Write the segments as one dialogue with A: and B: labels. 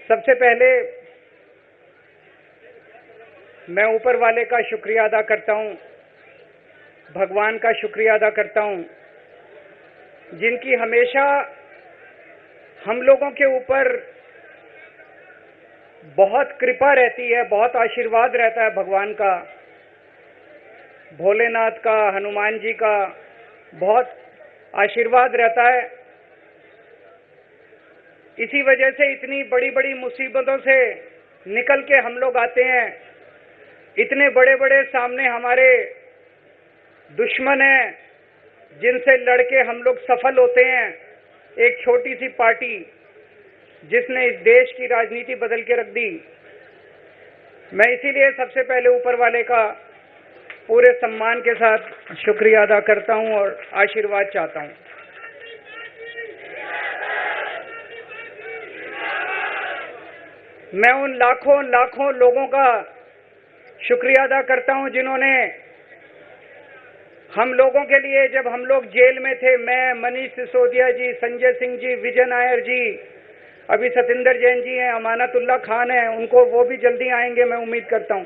A: सबसे पहले मैं ऊपर वाले का शुक्रिया अदा करता हूं, भगवान का शुक्रिया अदा करता हूं, जिनकी हमेशा हम लोगों के ऊपर बहुत कृपा रहती है, बहुत आशीर्वाद रहता है भगवान का, भोलेनाथ का, हनुमान जी का बहुत आशीर्वाद रहता है। इसी वजह से इतनी बड़ी बड़ी मुसीबतों से निकल के हम लोग आते हैं। इतने बड़े बड़े सामने हमारे दुश्मन हैं जिनसे लड़के हम लोग सफल होते हैं। एक छोटी सी पार्टी जिसने इस देश की राजनीति बदल के रख दी। मैं इसीलिए सबसे पहले ऊपर वाले का पूरे सम्मान के साथ शुक्रिया अदा करता हूं और आशीर्वाद चाहता हूं। मैं उन लाखों लाखों लोगों का शुक्रिया अदा करता हूं जिन्होंने हम लोगों के लिए, जब हम लोग जेल में थे, मैं, मनीष सिसोदिया जी, संजय सिंह जी, विजय नायर जी, अभी सतिंदर जैन जी हैं, अमानतुल्लाह खान हैं, उनको वो भी जल्दी आएंगे मैं उम्मीद करता हूं।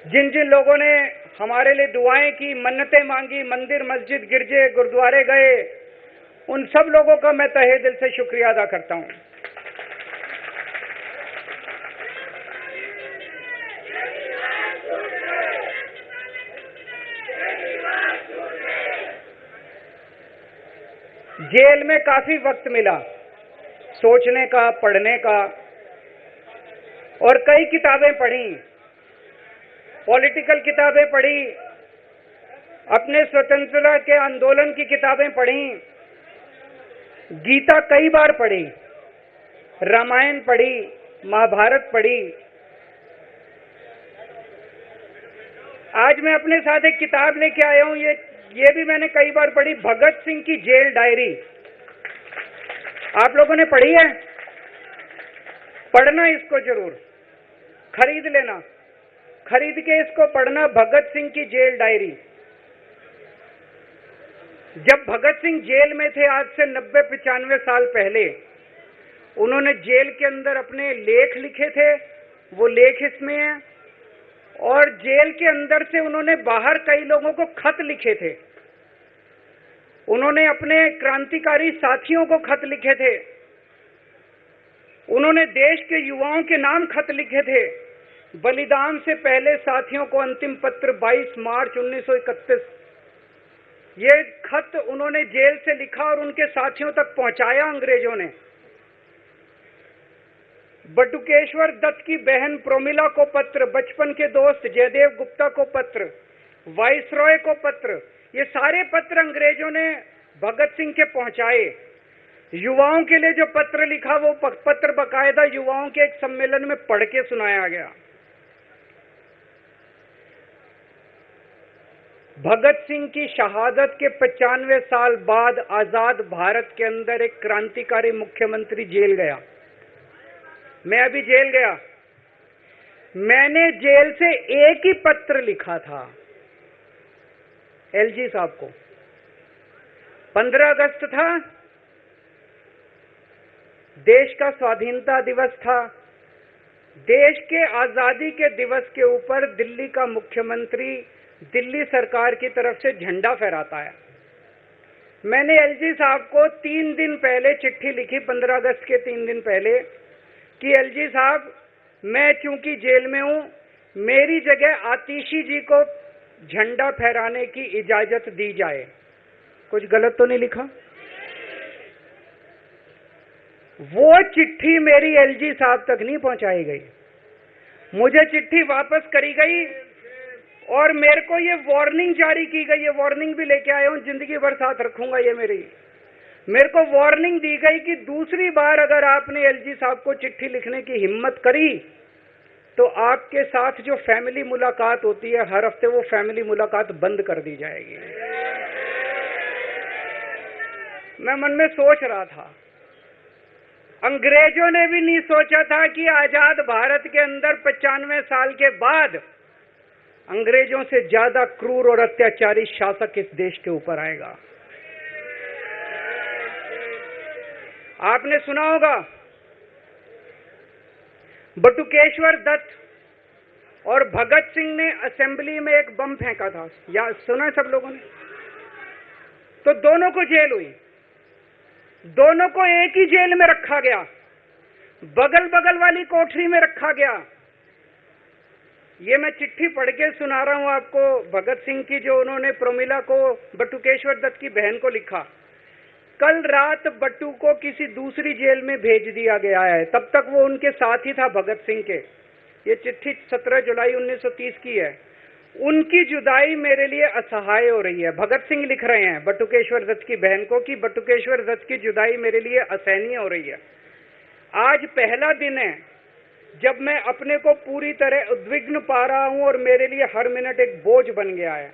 A: जिन जिन लोगों ने हमारे लिए दुआएं की, मन्नतें मांगी, मंदिर मस्जिद गिरजे गुरुद्वारे गए, उन सब लोगों का मैं तहे दिल से शुक्रिया अदा करता हूं। जेल में काफी वक्त मिला सोचने का, पढ़ने का, और कई किताबें पढ़ी, पॉलिटिकल किताबें पढ़ी, अपने स्वतंत्रता के आंदोलन की किताबें पढ़ी, गीता कई बार पढ़ी, रामायण पढ़ी, महाभारत पढ़ी। आज मैं अपने साथ एक किताब लेके आया हूं, ये भी मैंने कई बार पढ़ी, भगत सिंह की जेल डायरी। आप लोगों ने पढ़ी है? पढ़ना इसको जरूर, खरीद लेना, खरीद के इसको पढ़ना, भगत सिंह की जेल डायरी। जब भगत सिंह जेल में थे, आज से 90-95 साल पहले, उन्होंने जेल के अंदर अपने लेख लिखे थे, वो लेख इसमें हैं। और जेल के अंदर से उन्होंने बाहर कई लोगों को खत लिखे थे, उन्होंने अपने क्रांतिकारी साथियों को खत लिखे थे, उन्होंने देश के युवाओं के नाम खत लिखे थे। बलिदान से पहले साथियों को अंतिम पत्र 22 मार्च 1931, ये खत उन्होंने जेल से लिखा और उनके साथियों तक पहुंचाया अंग्रेजों ने। बटुकेश्वर दत्त की बहन प्रोमिला को पत्र, बचपन के दोस्त जयदेव गुप्ता को पत्र, वाइसरॉय को पत्र, ये सारे पत्र अंग्रेजों ने भगत सिंह के पहुंचाए। युवाओं के लिए जो पत्र लिखा, वो पत्र बाकायदा युवाओं के एक सम्मेलन में पढ़ के सुनाया गया। भगत सिंह की शहादत के 95 साल बाद आजाद भारत के अंदर एक क्रांतिकारी मुख्यमंत्री जेल गया। मैं अभी जेल गया, मैंने जेल से एक ही पत्र लिखा था एलजी साहब को। 15 अगस्त था, देश का स्वाधीनता दिवस था। देश के आजादी के दिवस के ऊपर दिल्ली का मुख्यमंत्री दिल्ली सरकार की तरफ से झंडा फहराता है। मैंने एलजी साहब को 3 दिन पहले चिट्ठी लिखी, 15 अगस्त के 3 दिन पहले, कि एलजी साहब, मैं चूंकि जेल में हूं, मेरी जगह आतिशी जी को झंडा फहराने की इजाजत दी जाए। कुछ गलत तो नहीं लिखा? वो चिट्ठी मेरी एलजी साहब तक नहीं पहुंचाई गई, मुझे चिट्ठी वापस करी गई और मेरे को ये वार्निंग जारी की गई। ये वार्निंग भी लेके आया हूं, जिंदगी भर साथ रखूंगा ये मेरे को वार्निंग दी गई कि दूसरी बार अगर आपने एलजी साहब को चिट्ठी लिखने की हिम्मत करी तो आपके साथ जो फैमिली मुलाकात होती है हर हफ्ते, वो फैमिली मुलाकात बंद कर दी जाएगी। मैं मन में सोच रहा था, अंग्रेजों ने भी नहीं सोचा था कि आजाद भारत के अंदर 95 साल के बाद अंग्रेजों से ज्यादा क्रूर और अत्याचारी शासक इस देश के ऊपर आएगा। आपने सुना होगा बटुकेश्वर दत्त और भगत सिंह ने असेंबली में एक बम फेंका था, या सुना सब लोगों ने? तो दोनों को जेल हुई, दोनों को एक ही जेल में रखा गया, बगल बगल वाली कोठरी में रखा गया। ये मैं चिट्ठी पढ़ के सुना रहा हूं आपको भगत सिंह की, जो उन्होंने प्रोमिला को, बटुकेश्वर दत्त की बहन को लिखा। कल रात बट्टू को किसी दूसरी जेल में भेज दिया गया है, तब तक वो उनके साथ ही था भगत सिंह के। ये चिट्ठी 17 जुलाई 1930 की है। उनकी जुदाई मेरे लिए असहाय हो रही है। भगत सिंह लिख रहे हैं बटुकेश्वर दत्त की बहन को कि बटुकेश्वर दत्त की जुदाई मेरे लिए असहनीय हो रही है। आज पहला दिन है जब मैं अपने को पूरी तरह उद्विग्न पा रहा हूं और मेरे लिए हर मिनट एक बोझ बन गया है।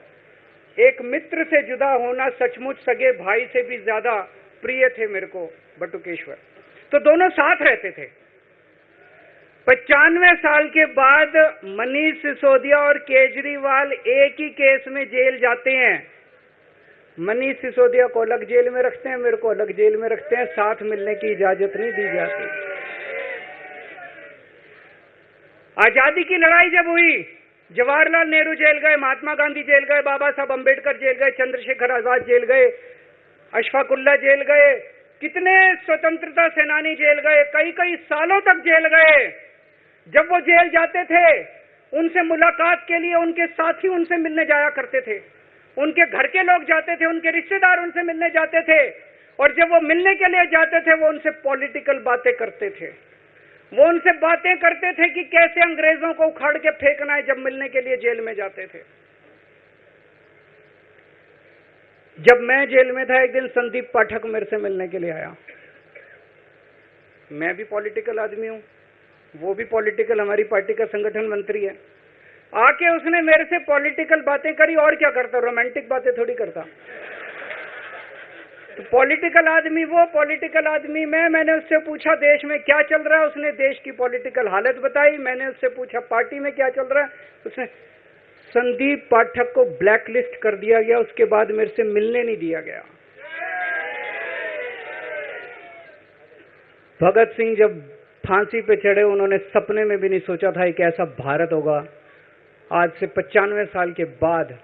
A: एक मित्र से जुदा होना सचमुच सगे भाई से भी ज्यादा प्रिय थे मेरे को बटुकेश्वर। तो दोनों साथ रहते थे। 95 साल के बाद मनीष सिसोदिया और केजरीवाल एक ही केस में जेल जाते हैं। मनीष सिसोदिया को अलग जेल में रखते हैं, मेरे को अलग जेल में रखते हैं, साथ मिलने की इजाजत नहीं दी जाती। आजादी की लड़ाई जब हुई, जवाहरलाल नेहरू जेल गए, महात्मा गांधी जेल गए, बाबा साहब अंबेडकर जेल गए, चंद्रशेखर आजाद जेल गए, अशफाकुल्ला जेल गए, कितने स्वतंत्रता सेनानी जेल गए, कई कई सालों तक जेल गए। जब वो जेल जाते थे, उनसे मुलाकात के लिए उनके साथी उनसे मिलने जाया करते थे, उनके घर के लोग जाते थे, उनके रिश्तेदार उनसे मिलने जाते थे, और जब वो मिलने के लिए जाते थे वो उनसे पॉलिटिकल बातें करते थे। वो उनसे बातें करते थे कि कैसे अंग्रेजों को उखाड़ के फेंकना है, जब मिलने के लिए जेल में जाते थे। जब मैं जेल में था, एक दिन संदीप पाठक मेरे से मिलने के लिए आया। मैं भी पॉलिटिकल आदमी हूं, वो भी पॉलिटिकल, हमारी पार्टी का संगठन मंत्री है। आके उसने मेरे से पॉलिटिकल बातें करी, और क्या करता, रोमांटिक बातें थोड़ी करता। तो पॉलिटिकल आदमी वो, पॉलिटिकल आदमी मैंने उससे पूछा देश में क्या चल रहा है, उसने देश की पॉलिटिकल हालत बताई। मैंने उससे पूछा पार्टी में क्या चल रहा है, उसने संदीप पाठक को ब्लैकलिस्ट कर दिया गया, उसके बाद मेरे से मिलने नहीं दिया गया। भगत सिंह जब फांसी पे चढ़े, उन्होंने सपने में भी नहीं सोचा था कि ऐसा भारत होगा। आज से 95 साल के बाद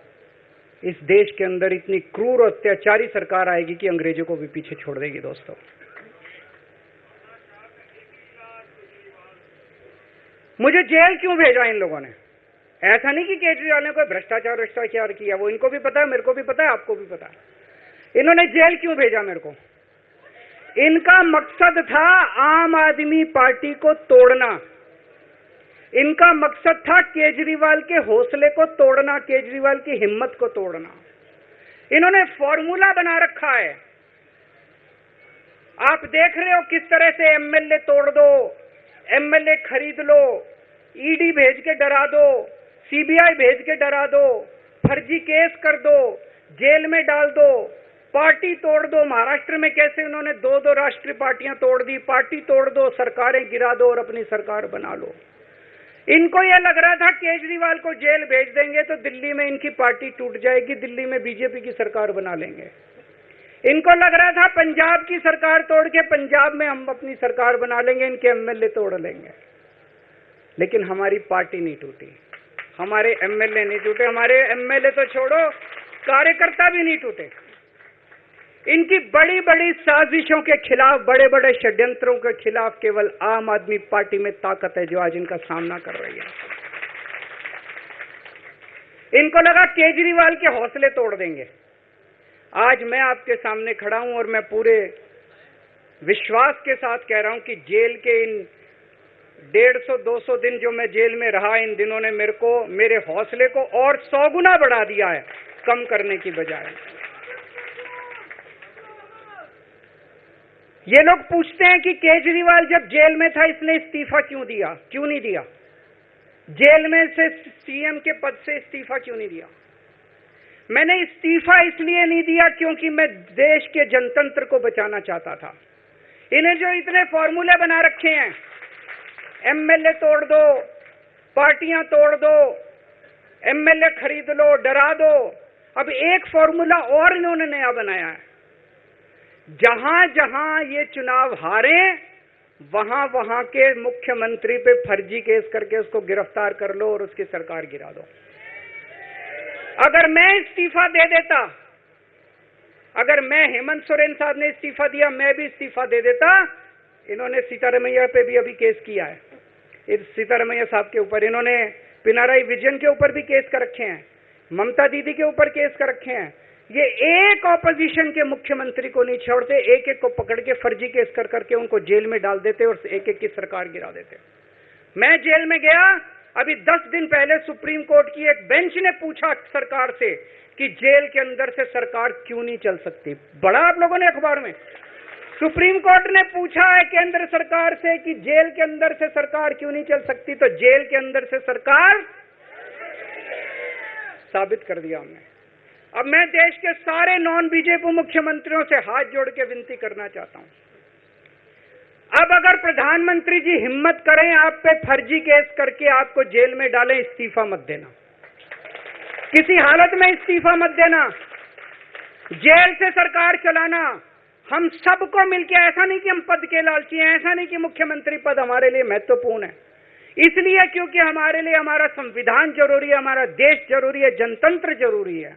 A: इस देश के अंदर इतनी क्रूर और अत्याचारी सरकार आएगी कि अंग्रेजों को भी पीछे छोड़ देगी। दोस्तों, मुझे जेल क्यों भेजा इन लोगों ने? ऐसा नहीं कि केजरीवाल ने कोई भ्रष्टाचार किया, वो इनको भी पता है, मेरे को भी पता है, आपको भी पता है। इन्होंने जेल क्यों भेजा मेरे को? इनका मकसद था आम आदमी पार्टी को तोड़ना। इनका मकसद था केजरीवाल के हौसले को तोड़ना, केजरीवाल की हिम्मत को तोड़ना। इन्होंने फॉर्मूला बना रखा है। आप देख रहे हो किस तरह से एमएलए तोड़ दो, एमएलए खरीद लो, ईडी भेज के डरा दो, सीबीआई भेज के डरा दो, फर्जी केस कर दो, जेल में डाल दो, पार्टी तोड़ दो। महाराष्ट्र में कैसे उन्होंने 2-2 राष्ट्रीय पार्टियां तोड़ दी। पार्टी तोड़ दो, सरकारें गिरा दो और अपनी सरकार बना लो। इनको यह लग रहा था केजरीवाल को जेल भेज देंगे तो दिल्ली में इनकी पार्टी टूट जाएगी, दिल्ली में बीजेपी की सरकार बना लेंगे। इनको लग रहा था पंजाब की सरकार तोड़ के पंजाब में हम अपनी सरकार बना लेंगे, इनके एमएलए तोड़ लेंगे। लेकिन हमारी पार्टी नहीं टूटी, हमारे एमएलए नहीं टूटे, हमारे एमएलए तो छोड़ो, कार्यकर्ता भी नहीं टूटे। इनकी बड़ी बड़ी साजिशों के खिलाफ, बड़े बड़े षड्यंत्रों के खिलाफ केवल आम आदमी पार्टी में ताकत है, जो आज इनका सामना कर रही है। इनको लगा केजरीवाल के हौसले तोड़ देंगे। आज मैं आपके सामने खड़ा हूं और मैं पूरे विश्वास के साथ कह रहा हूं कि जेल के इन 150-200 दिन जो मैं जेल में रहा, इन दिनों ने मेरे हौसले को और 100 गुना बढ़ा दिया है, कम करने की बजाय। ये लोग पूछते हैं कि केजरीवाल जब जेल में था इसने इस्तीफा क्यों दिया, क्यों नहीं दिया? जेल में से सीएम के पद से इस्तीफा क्यों नहीं दिया? मैंने इस्तीफा इसलिए नहीं दिया क्योंकि मैं देश के जनतंत्र को बचाना चाहता था। इन्हें जो इतने फॉर्मूले बना रखे हैं, एमएलए तोड़ दो, पार्टियां तोड़ दो, एमएलए खरीद लो, डरा दो। अब एक फॉर्मूला और इन्होंने नया बनाया है। जहां जहां ये चुनाव हारे, वहां वहां के मुख्यमंत्री पे फर्जी केस करके उसको गिरफ्तार कर लो और उसकी सरकार गिरा दो। अगर मैं इस्तीफा दे देता, अगर मैं हेमंत सोरेन साहब ने इस्तीफा दिया, मैं भी इस्तीफा दे देता। इन्होंने सीतारमैया पे भी अभी केस किया है, इस सीतारमैया साहब के ऊपर। इन्होंने पिनाराई विजयन के ऊपर भी केस कर रखे हैं, ममता दीदी के ऊपर केस कर रखे हैं। ये एक ऑपोजिशन के मुख्यमंत्री को नहीं छोड़ते, एक एक को पकड़ के फर्जी केस कर करके उनको जेल में डाल देते और एक एक की सरकार गिरा देते। मैं जेल में गया, अभी 10 दिन पहले सुप्रीम कोर्ट की एक बेंच ने पूछा सरकार से कि जेल के अंदर से सरकार क्यों नहीं चल सकती। बड़ा आप लोगों ने अखबार में, सुप्रीम कोर्ट ने पूछा है केंद्र सरकार से कि जेल के अंदर से सरकार क्यों नहीं चल सकती, तो जेल के अंदर से सरकार साबित कर दिया हमने। अब मैं देश के सारे नॉन बीजेपी मुख्यमंत्रियों से हाथ जोड़ के विनती करना चाहता हूं, अब अगर प्रधानमंत्री जी हिम्मत करें आप पे फर्जी केस करके आपको जेल में डालें, इस्तीफा मत देना, किसी हालत में इस्तीफा मत देना। जेल से सरकार चलाना हम सबको मिलकर, ऐसा नहीं कि हम पद के लालची हैं, ऐसा नहीं कि मुख्यमंत्री पद हमारे लिए महत्वपूर्ण है, इसलिए क्योंकि हमारे लिए हमारा संविधान जरूरी है, हमारा देश जरूरी है, जनतंत्र जरूरी है,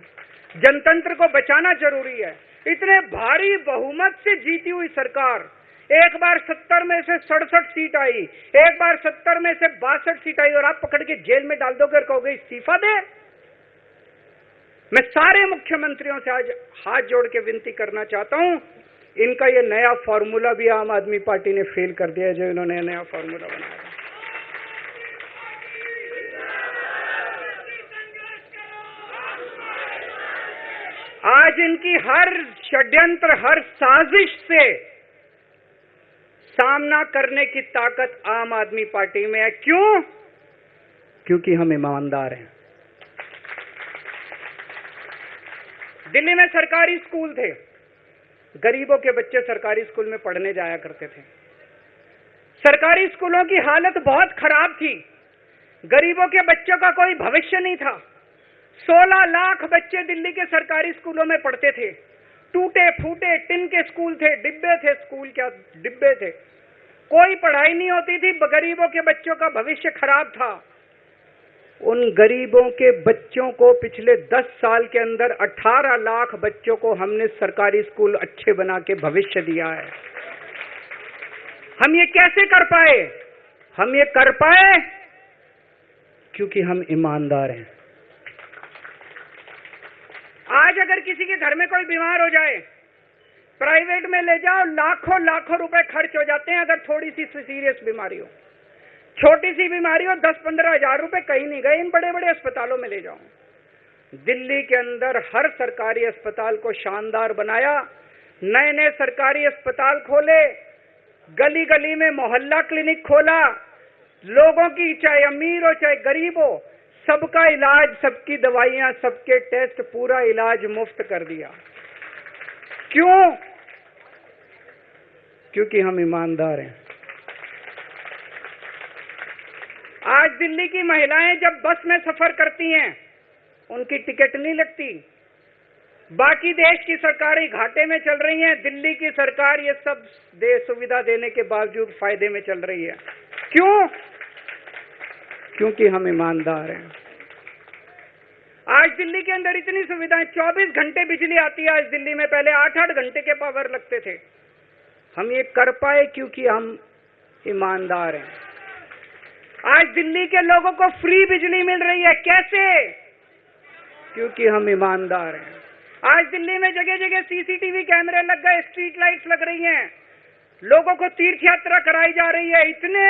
A: जनतंत्र को बचाना जरूरी है। इतने भारी बहुमत से जीती हुई सरकार, एक बार 70 में से 67 सीट आई, एक बार 70 में से 62 सीट आई, और आप पकड़ के जेल में डाल दोगे और कहोगे इस्तीफा दे। मैं सारे मुख्यमंत्रियों से आज हाथ जोड़ के विनती करना चाहता हूं, इनका ये नया फॉर्मूला भी आम आदमी पार्टी ने फेल कर दिया है, जो इन्होंने नया फॉर्मूला बनाया। आज इनकी हर षड्यंत्र, हर साजिश से सामना करने की ताकत आम आदमी पार्टी में है। क्यों? क्योंकि हम ईमानदार हैं। दिल्ली में सरकारी स्कूल थे, गरीबों के बच्चे सरकारी स्कूल में पढ़ने जाया करते थे। सरकारी स्कूलों की हालत बहुत खराब थी, गरीबों के बच्चों का कोई भविष्य नहीं था। 16 लाख बच्चे दिल्ली के सरकारी स्कूलों में पढ़ते थे। टूटे फूटे टिन के स्कूल थे, डिब्बे थे, स्कूल क्या डिब्बे थे, कोई पढ़ाई नहीं होती थी, गरीबों के बच्चों का भविष्य खराब था। उन गरीबों के बच्चों को पिछले 10 साल के अंदर 18 लाख बच्चों को हमने सरकारी स्कूल अच्छे बना के भविष्य दिया है। हम ये कैसे कर पाए? हम ये कर पाए क्योंकि हम ईमानदार हैं। आज अगर किसी के घर में कोई बीमार हो जाए, प्राइवेट में ले जाओ, लाखों लाखों रुपए खर्च हो जाते हैं। अगर थोड़ी सी सीरियस बीमारी हो, छोटी सी बीमारी हो, 10-15 हजार रुपए कहीं नहीं गए, इन बड़े बड़े अस्पतालों में ले जाओ। दिल्ली के अंदर हर सरकारी अस्पताल को शानदार बनाया, नए नए सरकारी अस्पताल खोले, गली गली में मोहल्ला क्लिनिक खोला, लोगों की चाहे अमीर हो चाहे गरीब हो, सबका इलाज, सबकी दवाइयां, सबके टेस्ट, पूरा इलाज मुफ्त कर दिया। क्यों? क्योंकि हम ईमानदार हैं। आज दिल्ली की महिलाएं जब बस में सफर करती हैं, उनकी टिकट नहीं लगती। बाकी देश की सरकारें घाटे में चल रही हैं, दिल्ली की सरकार ये सब सुविधा देने के बावजूद फायदे में चल रही है। क्यों? क्योंकि हम ईमानदार हैं। आज दिल्ली के अंदर इतनी सुविधाएं, 24 घंटे बिजली आती है आज दिल्ली में, पहले 8-8 घंटे के पावर लगते थे। हम ये कर पाए क्योंकि हम ईमानदार हैं। आज दिल्ली के लोगों को फ्री बिजली मिल रही है, कैसे? क्योंकि हम ईमानदार हैं। आज दिल्ली में जगह जगह सीसीटीवी कैमरे लग गए, स्ट्रीट लाइट्स लग रही हैं, लोगों को तीर्थ यात्रा कराई जा रही है। इतने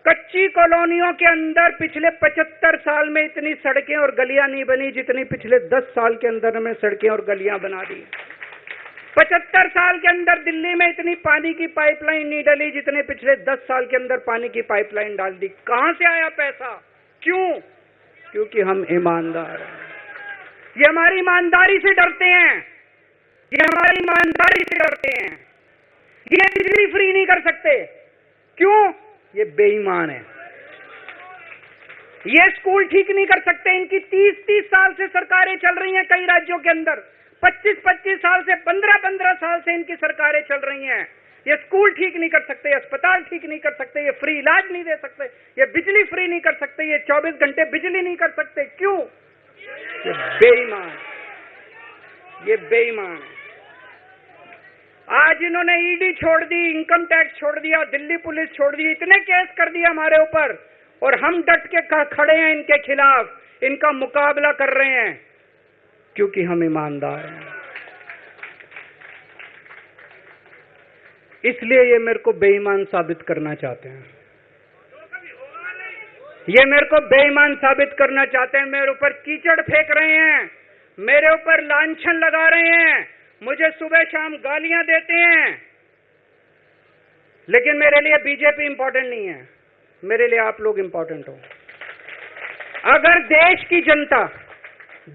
A: कच्ची कॉलोनियों के अंदर पिछले 75 साल में इतनी सड़कें और गलियां नहीं बनी जितनी पिछले 10 साल के अंदर हमने सड़कें और गलियां बना दी। 75 साल के अंदर दिल्ली में इतनी पानी की पाइपलाइन नहीं डली जितने पिछले 10 साल के अंदर पानी की पाइपलाइन डाल दी। कहां से आया पैसा? क्यों? क्योंकि हम ईमानदार हैं। ये हमारी ईमानदारी से डरते हैं, ये हमारी ईमानदारी से डरते हैं। ये बिजली फ्री नहीं कर सकते, क्यों? ये बेईमान है। ये स्कूल ठीक नहीं कर सकते, इनकी 30-30 साल से सरकारें चल रही हैं कई राज्यों के अंदर, 25-25 साल से, 15-15 साल से इनकी सरकारें चल रही हैं। ये स्कूल ठीक नहीं कर सकते, ये अस्पताल ठीक नहीं कर सकते, ये फ्री इलाज नहीं दे सकते, ये बिजली फ्री नहीं कर सकते, ये 24 घंटे बिजली नहीं कर सकते। क्यों? ये बेईमान, ये बेईमान है। आज इन्होंने ईडी छोड़ दी, इनकम टैक्स छोड़ दिया, दिल्ली पुलिस छोड़ दी, इतने केस कर दिया हमारे ऊपर, और हम डट के खड़े हैं इनके खिलाफ, इनका मुकाबला कर रहे हैं, क्योंकि हम ईमानदार हैं। इसलिए ये मेरे को बेईमान साबित करना चाहते हैं, ये मेरे को बेईमान साबित करना चाहते हैं। मेरे ऊपर कीचड़ फेंक रहे हैं, मेरे ऊपर लांछन लगा रहे हैं, मुझे सुबह शाम गालियां देते हैं, लेकिन मेरे लिए बीजेपी इंपॉर्टेंट नहीं है, मेरे लिए आप लोग इंपॉर्टेंट हो। अगर देश की जनता,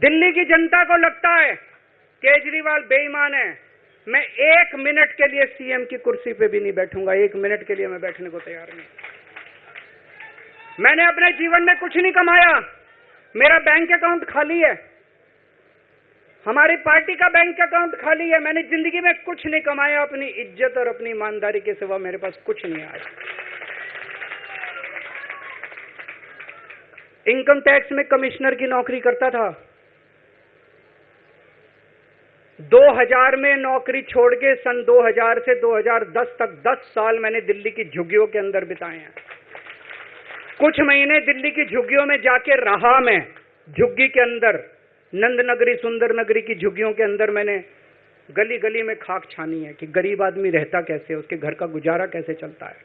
A: दिल्ली की जनता को लगता है केजरीवाल बेईमान है, मैं 1 मिनट के लिए सीएम की कुर्सी पे भी नहीं बैठूंगा, 1 मिनट के लिए मैं बैठने को तैयार नहीं। मैंने अपने जीवन में कुछ नहीं कमाया, मेरा बैंक अकाउंट खाली है, हमारी पार्टी का बैंक अकाउंट खाली है, मैंने जिंदगी में कुछ नहीं कमाया, अपनी इज्जत और अपनी ईमानदारी के सिवा मेरे पास कुछ नहीं आया। इनकम टैक्स में कमिश्नर की नौकरी करता था, 2000 में नौकरी छोड़ के सन 2000 से 2010 तक 10 साल मैंने दिल्ली की झुग्गियों के अंदर बिताए हैं। कुछ महीने दिल्ली की झुग्गियों में जाके रहा मैं, झुग्गी के अंदर, नंद नगरी, सुंदर नगरी की झुग्गियों के अंदर मैंने गली गली में खाक छानी है कि गरीब आदमी रहता कैसे, उसके घर का गुजारा कैसे चलता है।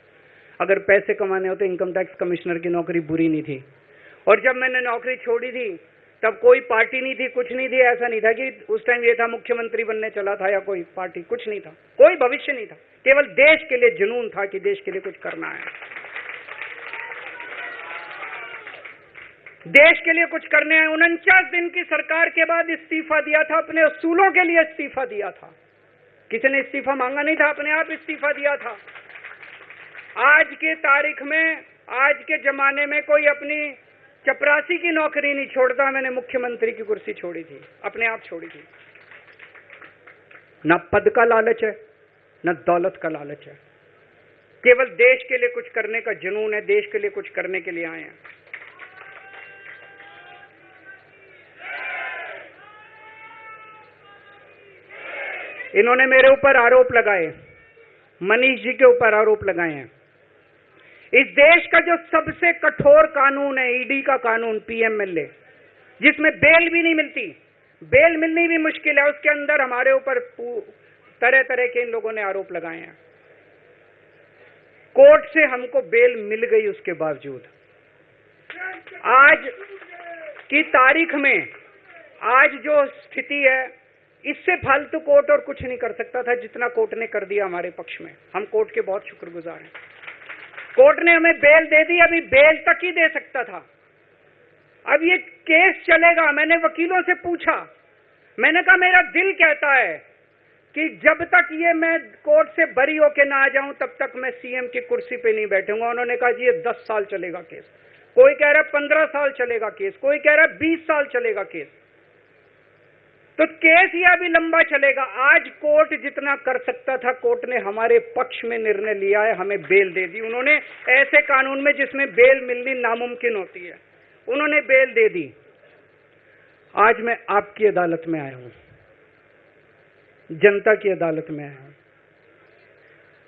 A: अगर पैसे कमाने होते, इनकम टैक्स कमिश्नर की नौकरी बुरी नहीं थी। और जब मैंने नौकरी छोड़ी थी तब कोई पार्टी नहीं थी, कुछ नहीं थी, ऐसा नहीं था कि उस टाइम ये था मुख्यमंत्री बनने चला था या कोई पार्टी, कुछ नहीं था, कोई भविष्य नहीं था, केवल देश के लिए जुनून था कि देश के लिए कुछ करना है, देश के लिए कुछ करने हैं। 49 दिन की सरकार के बाद इस्तीफा दिया था, अपने असूलों के लिए इस्तीफा दिया था, किसी ने इस्तीफा मांगा नहीं था, अपने आप इस्तीफा दिया था। आज के तारीख में, आज के जमाने में कोई अपनी चपरासी की नौकरी नहीं छोड़ता। मैंने मुख्यमंत्री की कुर्सी छोड़ी थी, अपने आप छोड़ी थी। न पद का लालच है, न दौलत का लालच है, केवल देश के लिए कुछ करने का जुनून है, देश के लिए कुछ करने के लिए आए हैं। इन्होंने मेरे ऊपर आरोप लगाए, मनीष जी के ऊपर आरोप लगाए हैं। इस देश का जो सबसे कठोर कानून है, ईडी का कानून, पीएमएलए, जिसमें बेल भी नहीं मिलती, बेल मिलनी भी मुश्किल है, उसके अंदर हमारे ऊपर तरह तरह के इन लोगों ने आरोप लगाए हैं। कोर्ट से हमको बेल मिल गई, उसके बावजूद आज की तारीख में, आज जो स्थिति है, इससे फालतू कोर्ट और कुछ नहीं कर सकता था जितना कोर्ट ने कर दिया हमारे पक्ष में। हम कोर्ट के बहुत शुक्रगुजार हैं। कोर्ट ने हमें बेल दे दी, अभी बेल तक ही दे सकता था। अब ये केस चलेगा। मैंने वकीलों से पूछा, मैंने कहा मेरा दिल कहता है कि जब तक ये मैं कोर्ट से बरी होके ना आ जाऊं तब तक मैं सीएम की कुर्सी पे नहीं बैठूंगा। उन्होंने कहा जी ये 10 साल चलेगा केस, कोई कह रहा है 15 साल चलेगा केस, कोई कह रहा है 20 साल चलेगा केस। तो केस ये अभी लंबा चलेगा। आज कोर्ट जितना कर सकता था, कोर्ट ने हमारे पक्ष में निर्णय लिया है, हमें बेल दे दी। उन्होंने ऐसे कानून में जिसमें बेल मिलनी नामुमकिन होती है, उन्होंने बेल दे दी। आज मैं आपकी अदालत में आया हूं, जनता की अदालत में आया हूं,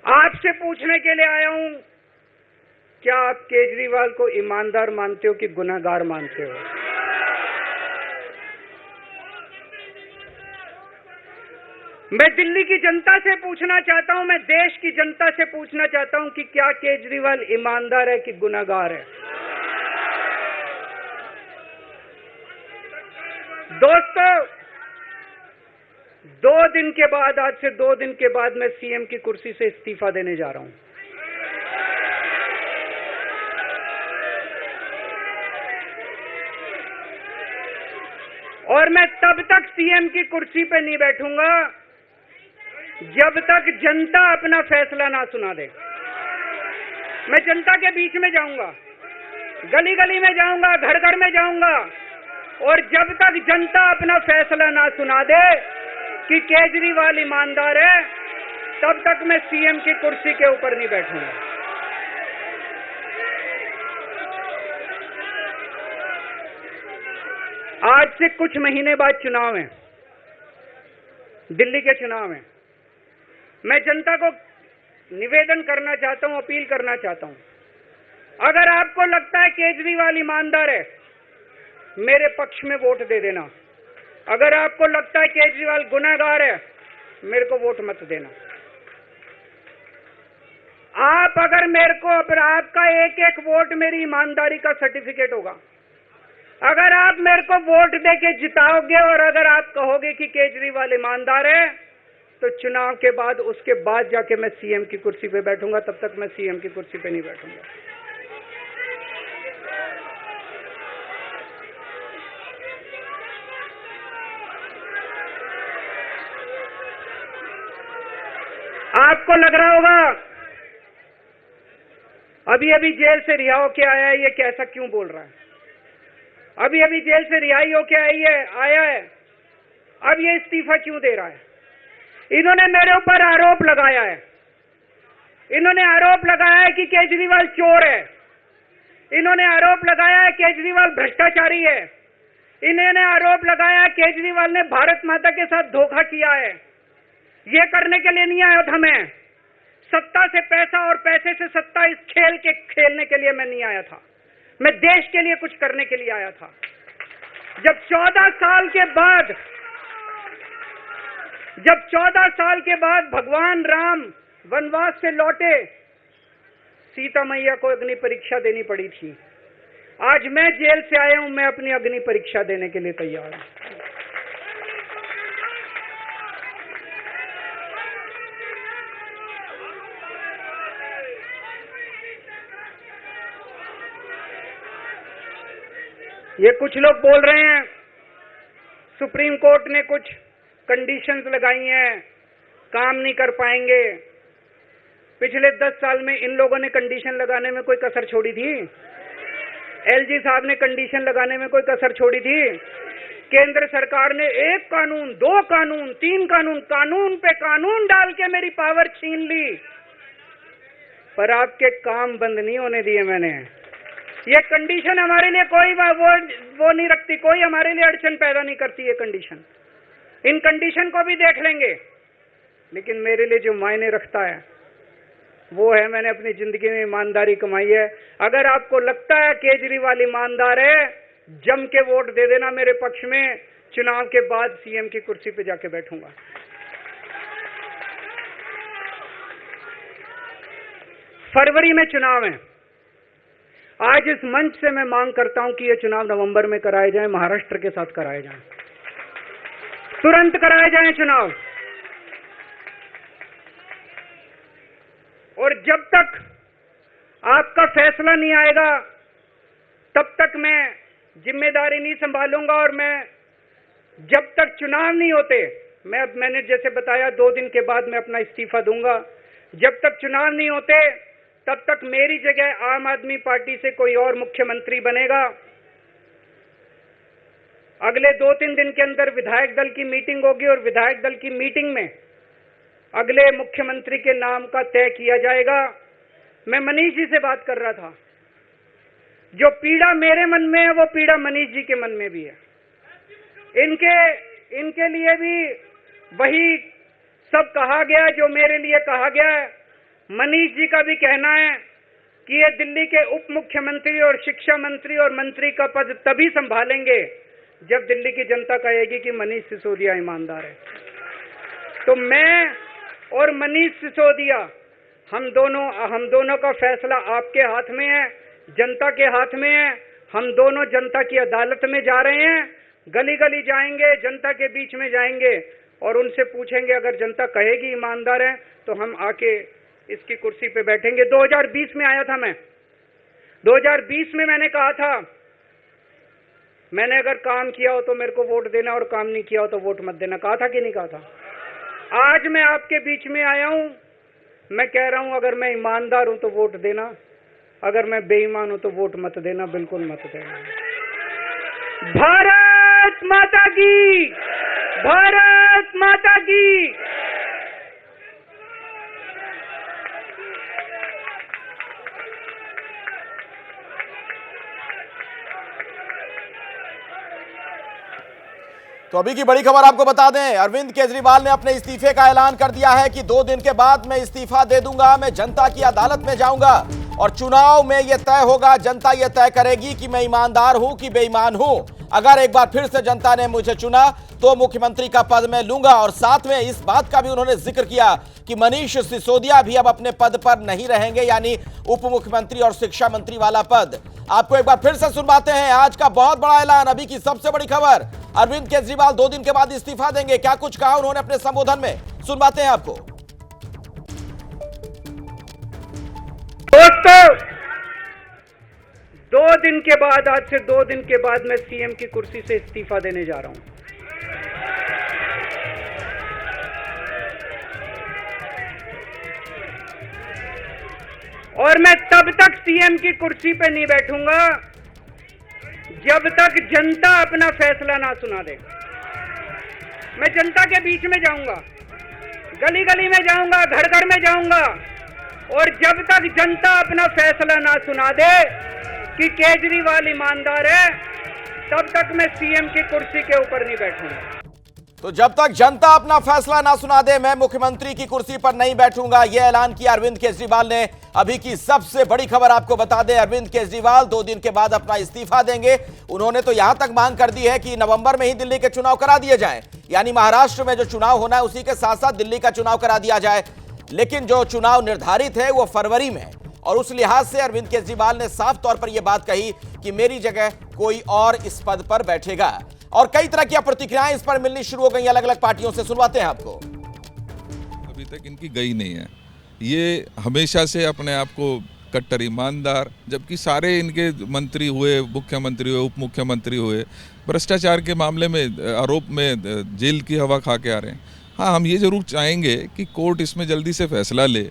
A: आपसे पूछने के लिए आया हूं, क्या आप केजरीवाल को ईमानदार मानते हो कि गुनहगार मानते हो? मैं दिल्ली की जनता से पूछना चाहता हूं, मैं देश की जनता से पूछना चाहता हूं कि क्या केजरीवाल ईमानदार है कि गुनहगार है? दोस्तों, 2 दिन के बाद, आज से 2 दिन के बाद मैं सीएम की कुर्सी से इस्तीफा देने जा रहा हूं। और मैं तब तक सीएम की कुर्सी पे नहीं बैठूंगा जब तक जनता अपना फैसला ना सुना दे। मैं जनता के बीच में जाऊंगा, गली गली में जाऊंगा, घर घर में जाऊंगा, और जब तक जनता अपना फैसला ना सुना दे कि केजरीवाल ईमानदार है, तब तक मैं सीएम की कुर्सी के ऊपर नहीं बैठूंगा। आज से कुछ महीने बाद चुनाव है, दिल्ली के चुनाव हैं। मैं जनता को निवेदन करना चाहता हूं, अपील करना चाहता हूं, अगर आपको लगता है केजरीवाल ईमानदार है, मेरे पक्ष में वोट दे देना। अगर आपको लगता है केजरीवाल गुनहगार है, मेरे को वोट मत देना। आप अगर मेरे को, आपका एक एक वोट मेरी ईमानदारी का सर्टिफिकेट होगा। अगर आप मेरे को वोट देके जिताओगे और अगर आप कहोगे कि केजरीवाल ईमानदार है, तो चुनाव के बाद, उसके बाद जाके मैं सीएम की कुर्सी पे बैठूंगा। तब तक मैं सीएम की कुर्सी पे नहीं बैठूंगा। आपको लग रहा होगा अभी अभी जेल से रिहा होके आया है, ये कैसा क्यों बोल रहा है? अभी अभी जेल से रिहाई होके आया है, अब ये इस्तीफा क्यों दे रहा है? इन्होंने मेरे ऊपर आरोप लगाया है। इन्होंने आरोप लगाया है कि केजरीवाल चोर है। इन्होंने आरोप लगाया है केजरीवाल भ्रष्टाचारी है। इन्होंने आरोप लगाया है केजरीवाल ने भारत माता के साथ धोखा किया है। ये करने के लिए नहीं आया था मैं। सत्ता से पैसा और पैसे से सत्ता, इस खेल के खेलने के लिए मैं नहीं आया था। मैं देश के लिए कुछ करने के लिए आया था। जब 14 साल के बाद भगवान राम वनवास से लौटे, सीता मैया को अग्नि परीक्षा देनी पड़ी थी। आज मैं जेल से आया हूं, मैं अपनी अग्नि परीक्षा देने के लिए तैयार हूं। ये कुछ लोग बोल रहे हैं सुप्रीम कोर्ट ने कुछ कंडीशंस लगाई हैं, काम नहीं कर पाएंगे। पिछले 10 साल में इन लोगों ने कंडीशन लगाने में कोई कसर छोड़ी थी? एलजी साहब ने कंडीशन लगाने में कोई कसर छोड़ी थी? केंद्र सरकार ने 1 कानून, 2 कानून, 3 कानून, कानून पे कानून डाल के मेरी पावर छीन ली, पर आपके काम बंद नहीं होने दिए मैंने। ये कंडीशन हमारे लिए कोई वो नहीं रखती, कोई हमारे लिए अड़चन पैदा नहीं करती ये कंडीशन। इन कंडीशन को भी देख लेंगे, लेकिन मेरे लिए जो मायने रखता है वो है मैंने अपनी जिंदगी में ईमानदारी कमाई है। अगर आपको लगता है केजरीवाल ईमानदार है, जम के वोट दे देना मेरे पक्ष में। चुनाव के बाद सीएम की कुर्सी पे जाके बैठूंगा। फरवरी में चुनाव है। आज इस मंच से मैं मांग करता हूं कि ये चुनाव नवंबर में कराए जाएं, महाराष्ट्र के साथ कराए जाएं, तुरंत कराए जाएं चुनाव। और जब तक आपका फैसला नहीं आएगा, तब तक मैं जिम्मेदारी नहीं संभालूंगा। और मैं, जब तक चुनाव नहीं होते, मैंने जैसे बताया 2 दिन के बाद मैं अपना इस्तीफा दूंगा। जब तक चुनाव नहीं होते, तब तक मेरी जगह आम आदमी पार्टी से कोई और मुख्यमंत्री बनेगा। अगले 2-3 दिन के अंदर विधायक दल की मीटिंग होगी और विधायक दल की मीटिंग में अगले मुख्यमंत्री के नाम का तय किया जाएगा। मैं मनीष जी से बात कर रहा था। जो पीड़ा मेरे मन में है, वो पीड़ा मनीष जी के मन में भी है। इनके लिए भी वही सब कहा गया जो मेरे लिए कहा गया है। मनीष जी का भी कहना है कि ये दिल्ली के उप मुख्यमंत्री और शिक्षा मंत्री और मंत्री का पद तभी संभालेंगे जब दिल्ली की जनता कहेगी कि मनीष सिसोदिया ईमानदार है। तो मैं और मनीष सिसोदिया, हम दोनों का फैसला आपके हाथ में है, जनता के हाथ में है। हम दोनों जनता की अदालत में जा रहे हैं, गली गली जाएंगे, जनता के बीच में जाएंगे और उनसे पूछेंगे, अगर जनता कहेगी ईमानदार है तो हम आके इसकी कुर्सी पे बैठेंगे। 2020 में आया था मैं। 2020 में मैंने कहा था, मैंने अगर काम किया हो तो मेरे को वोट देना और काम नहीं किया हो तो वोट मत देना। कहा था कि नहीं कहा था? आज मैं आपके बीच में आया हूं, मैं कह रहा हूं, अगर मैं ईमानदार हूं तो वोट देना, अगर मैं बेईमान हूं तो वोट मत देना, बिल्कुल मत देना। भारत माता की, भारत माता की।
B: तो अभी की बड़ी खबर आपको बता दें, अरविंद केजरीवाल ने अपने इस्तीफे का ऐलान कर दिया है कि 2 दिन के बाद मैं इस्तीफा दे दूंगा, मैं जनता की अदालत में जाऊंगा और चुनाव में यह तय होगा, जनता यह तय करेगी कि मैं ईमानदार हूं कि बेईमान हूं। अगर एक बार फिर से जनता ने मुझे चुना तो मुख्यमंत्री का पद मैं लूंगा। और साथ में इस बात का भी उन्होंने जिक्र किया कि मनीष सिसोदिया भी अब अपने पद पर नहीं रहेंगे, यानी उप मुख्यमंत्री और शिक्षा मंत्री वाला पद। आपको एक बार फिर से सुनवाते हैं आज का बहुत बड़ा ऐलान, अभी की सबसे बड़ी खबर। अरविंद केजरीवाल 2 दिन के बाद इस्तीफा देंगे, क्या कुछ कहा उन्होंने अपने संबोधन में, सुनवाते हैं आपको।
A: दोस्तों, 2 दिन के बाद, आज से 2 दिन के बाद मैं सीएम की कुर्सी से इस्तीफा देने जा रहा हूं। और मैं तब तक सीएम की कुर्सी पे नहीं बैठूंगा जब तक जनता अपना फैसला ना सुना दे। मैं जनता के बीच में जाऊंगा, गली गली में जाऊंगा, घर घर में जाऊंगा, और जब तक जनता अपना फैसला ना सुना दे कि केजरीवाल ईमानदार है, तब तक मैं सीएम की कुर्सी के ऊपर नहीं बैठूंगा।
B: तो जब तक जनता अपना फैसला ना सुना दे, मैं मुख्यमंत्री की कुर्सी पर नहीं बैठूंगा, यह ऐलान किया अरविंद केजरीवाल ने। अभी की सबसे बड़ी खबर आपको बता दें, अरविंद केजरीवाल 2 दिन के बाद अपना इस्तीफा देंगे। उन्होंने तो यहां तक मांग कर दी है कि नवंबर में ही दिल्ली के चुनाव करा दिए जाएं, यानी महाराष्ट्र में जो चुनाव होना है उसी के साथ साथ दिल्ली का चुनाव करा दिया जाए। लेकिन जो चुनाव निर्धारित है वो फरवरी में, और उस लिहाज से अरविंद केजरीवाल ने साफ तौर पर यह बात कही कि मेरी जगह कोई और इस पद पर बैठेगा। और कई तरह की प्रतिक्रियाएं इस पर मिलनी शुरू हो गई अलग अलग पार्टियों से, सुनवाते हैं आपको।
C: अभी तक इनकी गई नहीं है, ये हमेशा से अपने आप को कट्टर ईमानदार, जबकि सारे इनके मंत्री हुए, मुख्यमंत्री हुए, उप मुख्यमंत्री हुए, भ्रष्टाचार के मामले में आरोप में जेल की हवा खा के आ रहे हैं। हाँ, हम ये जरूर चाहेंगे कि कोर्ट इसमें जल्दी से फैसला ले,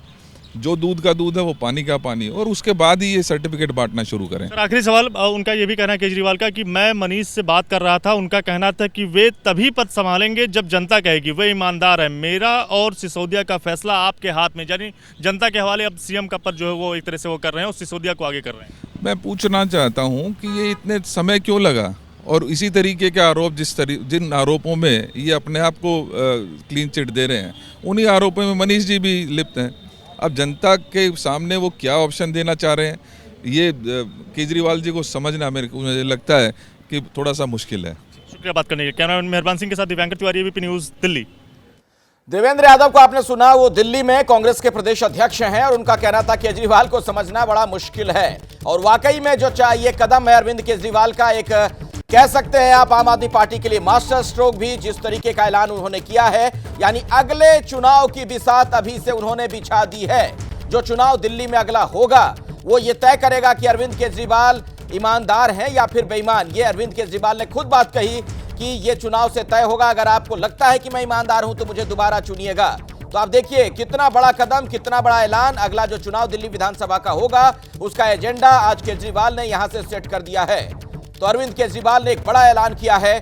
C: जो दूध का दूध है वो पानी का पानी, और उसके बाद ही ये सर्टिफिकेट बांटना शुरू करें।
D: सर, आखिरी सवाल, उनका ये भी कहना है केजरीवाल का कि मैं मनीष से बात कर रहा था, उनका कहना था कि वे तभी पद संभालेंगे जब जनता कहेगी, वे ईमानदार है, मेरा और सिसोदिया का फैसला आपके हाथ में, यानी जनता के हवाले अब सीएम का पद जो है वो एक तरह से वो कर रहे हैं और सिसोदिया को आगे कर रहे हैं।
C: मैं पूछना चाहता हूँ कि ये इतने समय क्यों लगा, और इसी तरीके के आरोप जिन आरोपों में ये अपने आप को क्लीन चिट दे रहे हैं, उन्हीं आरोपों में मनीष जी भी लिप्त हैं। अब जनता के सामने वो क्या ऑप्शन देना चाह रहे हैं, ये केजरीवाल जी को समझना मुझे लगता है कि थोड़ा सा मुश्किल है।
D: शुक्रिया बात करने के लिए। कैमरामैन मेहरबान सिंह के साथ दिव्यांकर तिवारी, एबीपी न्यूज़, दिल्ली।
B: देवेंद्र यादव को आपने सुना, वो दिल्ली में कांग्रेस के प्रदेश अध्यक्ष हैं और उनका कहना था केजरीवाल को समझना बड़ा मुश्किल है। और वाकई में जो ये कदम है अरविंद केजरीवाल का, एक कह सकते हैं आप आम आदमी पार्टी के लिए मास्टर स्ट्रोक भी, जिस तरीके का ऐलान उन्होंने किया है, यानी अगले चुनाव की बिसात अभी से उन्होंने बिछा दी है। जो चुनाव दिल्ली में अगला होगा वो ये तय करेगा कि अरविंद केजरीवाल ईमानदार हैं या फिर बेईमान। ये अरविंद केजरीवाल ने खुद बात कही कि ये चुनाव से तय होगा, अगर आपको लगता है कि मैं ईमानदार हूं तो मुझे दोबारा चुनिएगा। तो आप देखिए कितना बड़ा कदम, कितना बड़ा ऐलान। अगला जो चुनाव दिल्ली विधानसभा का होगा उसका एजेंडा आज केजरीवाल ने यहां से सेट कर दिया है। तो अरविंद केजरीवाल ने एक बड़ा ऐलान किया है।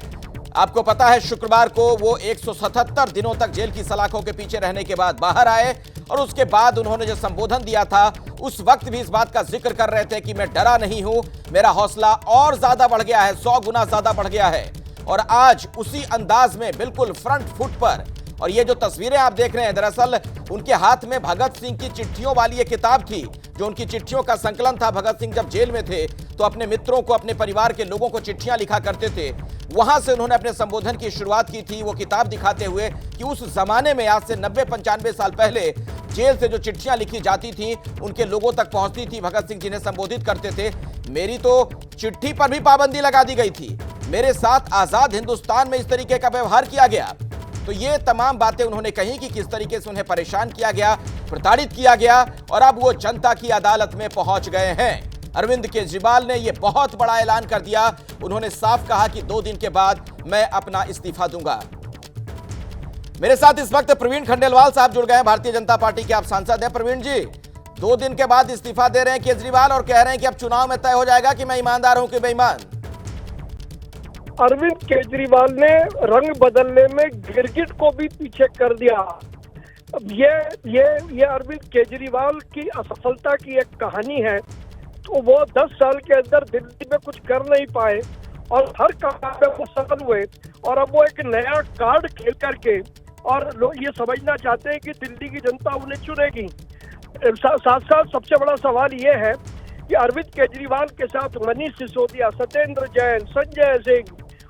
B: आपको पता है शुक्रवार को वो 177 दिनों तक जेल की सलाखों के पीछे रहने के बाद बाहर आए, और उसके बाद उन्होंने जो संबोधन दिया था उस वक्त भी इस बात का जिक्र कर रहे थे कि मैं डरा नहीं हूं, मेरा हौसला और ज्यादा बढ़ गया है, 100 गुना ज्यादा बढ़ गया है। और आज उसी अंदाज में बिल्कुल फ्रंट फुट पर, और ये जो तस्वीरें आप देख रहे हैं, दरअसल उनके हाथ में भगत सिंह की चिट्ठियों वाली ये किताब थी, जो उनकी चिट्ठियों का संकलन था। भगत सिंह जब जेल में थे तो अपने मित्रों को, अपने परिवार के लोगों को चिट्ठियां लिखा करते थे। वहां से उन्होंने अपने संबोधन की शुरुआत की थी, वो किताब दिखाते हुए कि उस जमाने में, आज से 90-95 साल पहले, जेल से जो चिट्ठियां लिखी जाती थी उनके लोगों तक पहुंचती थी। भगत सिंह जिन्हें संबोधित करते थे, मेरी तो चिट्ठी पर भी पाबंदी लगा दी गई थी, मेरे साथ आजाद हिंदुस्तान में इस तरीके का व्यवहार किया गया। तो ये तमाम बातें उन्होंने कही कि किस तरीके से उन्हें परेशान किया गया, प्रताड़ित किया गया, और अब वो जनता की अदालत में पहुंच गए हैं। अरविंद केजरीवाल ने यह बहुत बड़ा ऐलान कर दिया। उन्होंने साफ कहा कि 2 दिन के बाद मैं अपना इस्तीफा दूंगा। मेरे साथ इस वक्त प्रवीण खंडेलवाल साहब जुड़ गए हैं, भारतीय जनता पार्टी के आप सांसद हैं। प्रवीण जी, 2 दिन के बाद इस्तीफा दे रहे हैं केजरीवाल और कह रहे हैं कि अब चुनाव में तय हो जाएगा कि मैं ईमानदार हूं कि बेईमान।
E: अरविंद केजरीवाल ने रंग बदलने में गिरगिट को भी पीछे कर दिया। अब ये अरविंद केजरीवाल की असफलता की एक कहानी है। तो वो 10 साल के अंदर दिल्ली में कुछ कर नहीं पाए, और हर काम में वो सफल हुए, और अब वो एक नया कार्ड खेल करके और लोग ये समझना चाहते हैं कि दिल्ली की जनता उन्हें चुनेगी। साथ साथ सबसे बड़ा सवाल ये है कि अरविंद केजरीवाल के साथ मनीष सिसोदिया, सत्येंद्र जैन, संजय सिंह,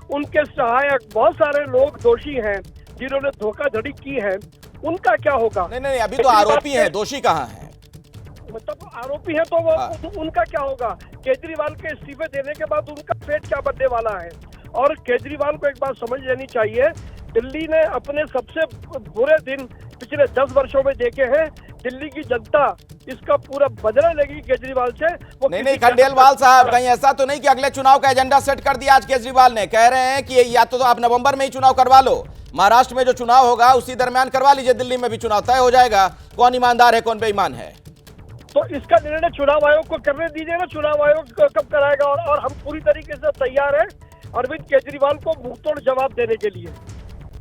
E: उनके सहायक बहुत सारे लोग दोषी हैं जिन्होंने धोखाधड़ी की है, उनका क्या होगा?
B: नहीं, अभी तो आरोपी हैं, दोषी कहाँ हैं?
E: मतलब आरोपी है तो वो उनका क्या होगा? केजरीवाल के इस्तीफे देने के बाद उनका फेट क्या बनने वाला है? और केजरीवाल को एक बात समझ लेनी चाहिए, दिल्ली ने अपने सबसे बुरे दिन पिछले 10 वर्षों में देखे हैं। दिल्ली की जनता इसका पूरा बदला लेगी केजरीवाल से।
B: नहीं, खंडेलवाल साहब, कहीं ऐसा तो नहीं कि अगले चुनाव का एजेंडा सेट कर दिया आज केजरीवाल ने? कह रहे हैं कि या तो आप नवंबर में ही चुनाव करवा लो, महाराष्ट्र में जो चुनाव होगा उसी दरमियान करवा लीजिए, दिल्ली में भी चुनाव तय हो जाएगा कौन ईमानदार है कौन बेईमान है।
E: तो इसका निर्णय चुनाव आयोग को करने दीजिए ना, चुनाव आयोग कब कराएगा? और हम पूरी तरीके से तैयार हैं अरविंद केजरीवाल को मुंहतोड़ जवाब देने के लिए।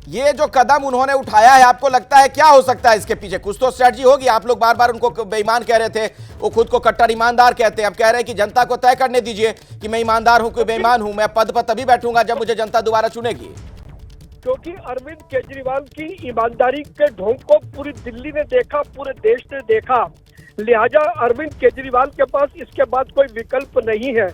B: ये जो कदम उन्होंने उठाया है, आपको लगता है क्या हो सकता है इसके पीछे? कुछ तो स्ट्रेटजी होगी। आप लोग बार बार उनको बेईमान कह रहे थे, वो खुद को कट्टर ईमानदार कहते हैं, अब कह रहे हैं कि जनता को तय करने दीजिए कि मैं ईमानदार हूं कि बेईमान हूं, मैं पद पर तभी बैठूंगा जब मुझे जनता दोबारा चुनेगी।
E: क्योंकि अरविंद केजरीवाल की ईमानदारी के ढोंग को पूरी दिल्ली ने देखा, पूरे देश ने देखा, लिहाजा अरविंद केजरीवाल के पास इसके बाद कोई विकल्प नहीं है।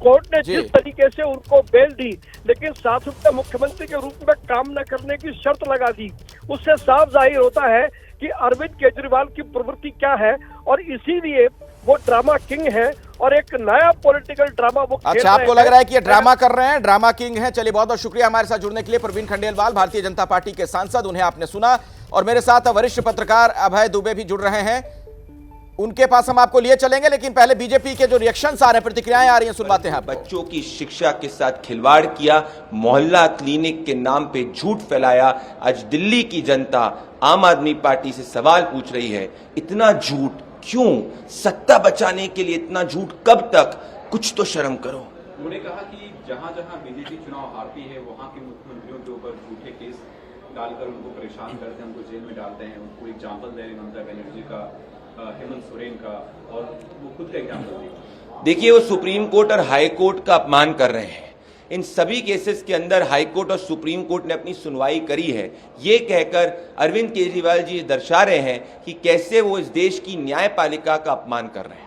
E: कोर्ट ने जिस तरीके से उनको बेल दी, लेकिन साथ में मुख्यमंत्री के रूप में काम न करने की शर्त लगा दी, उससे साफ जाहिर होता है कि अरविंद केजरीवाल की प्रवृत्ति क्या है, और इसीलिए वो ड्रामा किंग है और एक नया पॉलिटिकल ड्रामा वो खेल रहे हैं।
B: अच्छा, आपको लग रहा है कि ये ड्रामा कर रहे हैं, ड्रामा किंग हैं? चलिए, बहुत बहुत शुक्रिया हमारे साथ जुड़ने के लिए प्रवीण खंडेलवाल, भारतीय जनता पार्टी के सांसद, उन्हें आपने सुना। और मेरे साथ वरिष्ठ पत्रकार अभय दुबे भी जुड़ रहे हैं, उनके पास हम आपको लिए चलेंगे, लेकिन पहले बीजेपी के जो रिएक्शंस आ रहे हैं, प्रतिक्रियाएं आ रही हैं, सुनवाते हैं।
F: बच्चों की शिक्षा के साथ खिलवाड़ किया, मोहल्ला क्लिनिक के नाम पे झूठ फैलाया। आज दिल्ली की जनता आम आदमी पार्टी से सवाल पूछ रही है, इतना झूठ क्यों? सत्ता बचाने के लिए इतना झूठ कब तक? कुछ तो शर्म करो।
G: उन्होंने कहा कि जहां जहां बीजेपी चुनाव हारती है वहां के मुख्यमंत्रियों के ऊपर झूठे केस डालकर उनको परेशान करते हैं, उनको जेल में डालते हैं। उनको एग्जाम्पल दे रहे हैं ममता बनर्जी का, हेमंत सोरेन का, और वो खुद का एग्जाम्पल
F: देखिए, वो सुप्रीम कोर्ट और हाई कोर्ट का अपमान कर रहे हैं। इन सभी केसेस के अंदर हाई कोर्ट और सुप्रीम कोर्ट ने अपनी सुनवाई करी है। ये कहकर अरविंद केजरीवाल जी दर्शा रहे हैं कि कैसे वो इस देश की न्यायपालिका का अपमान कर रहे हैं।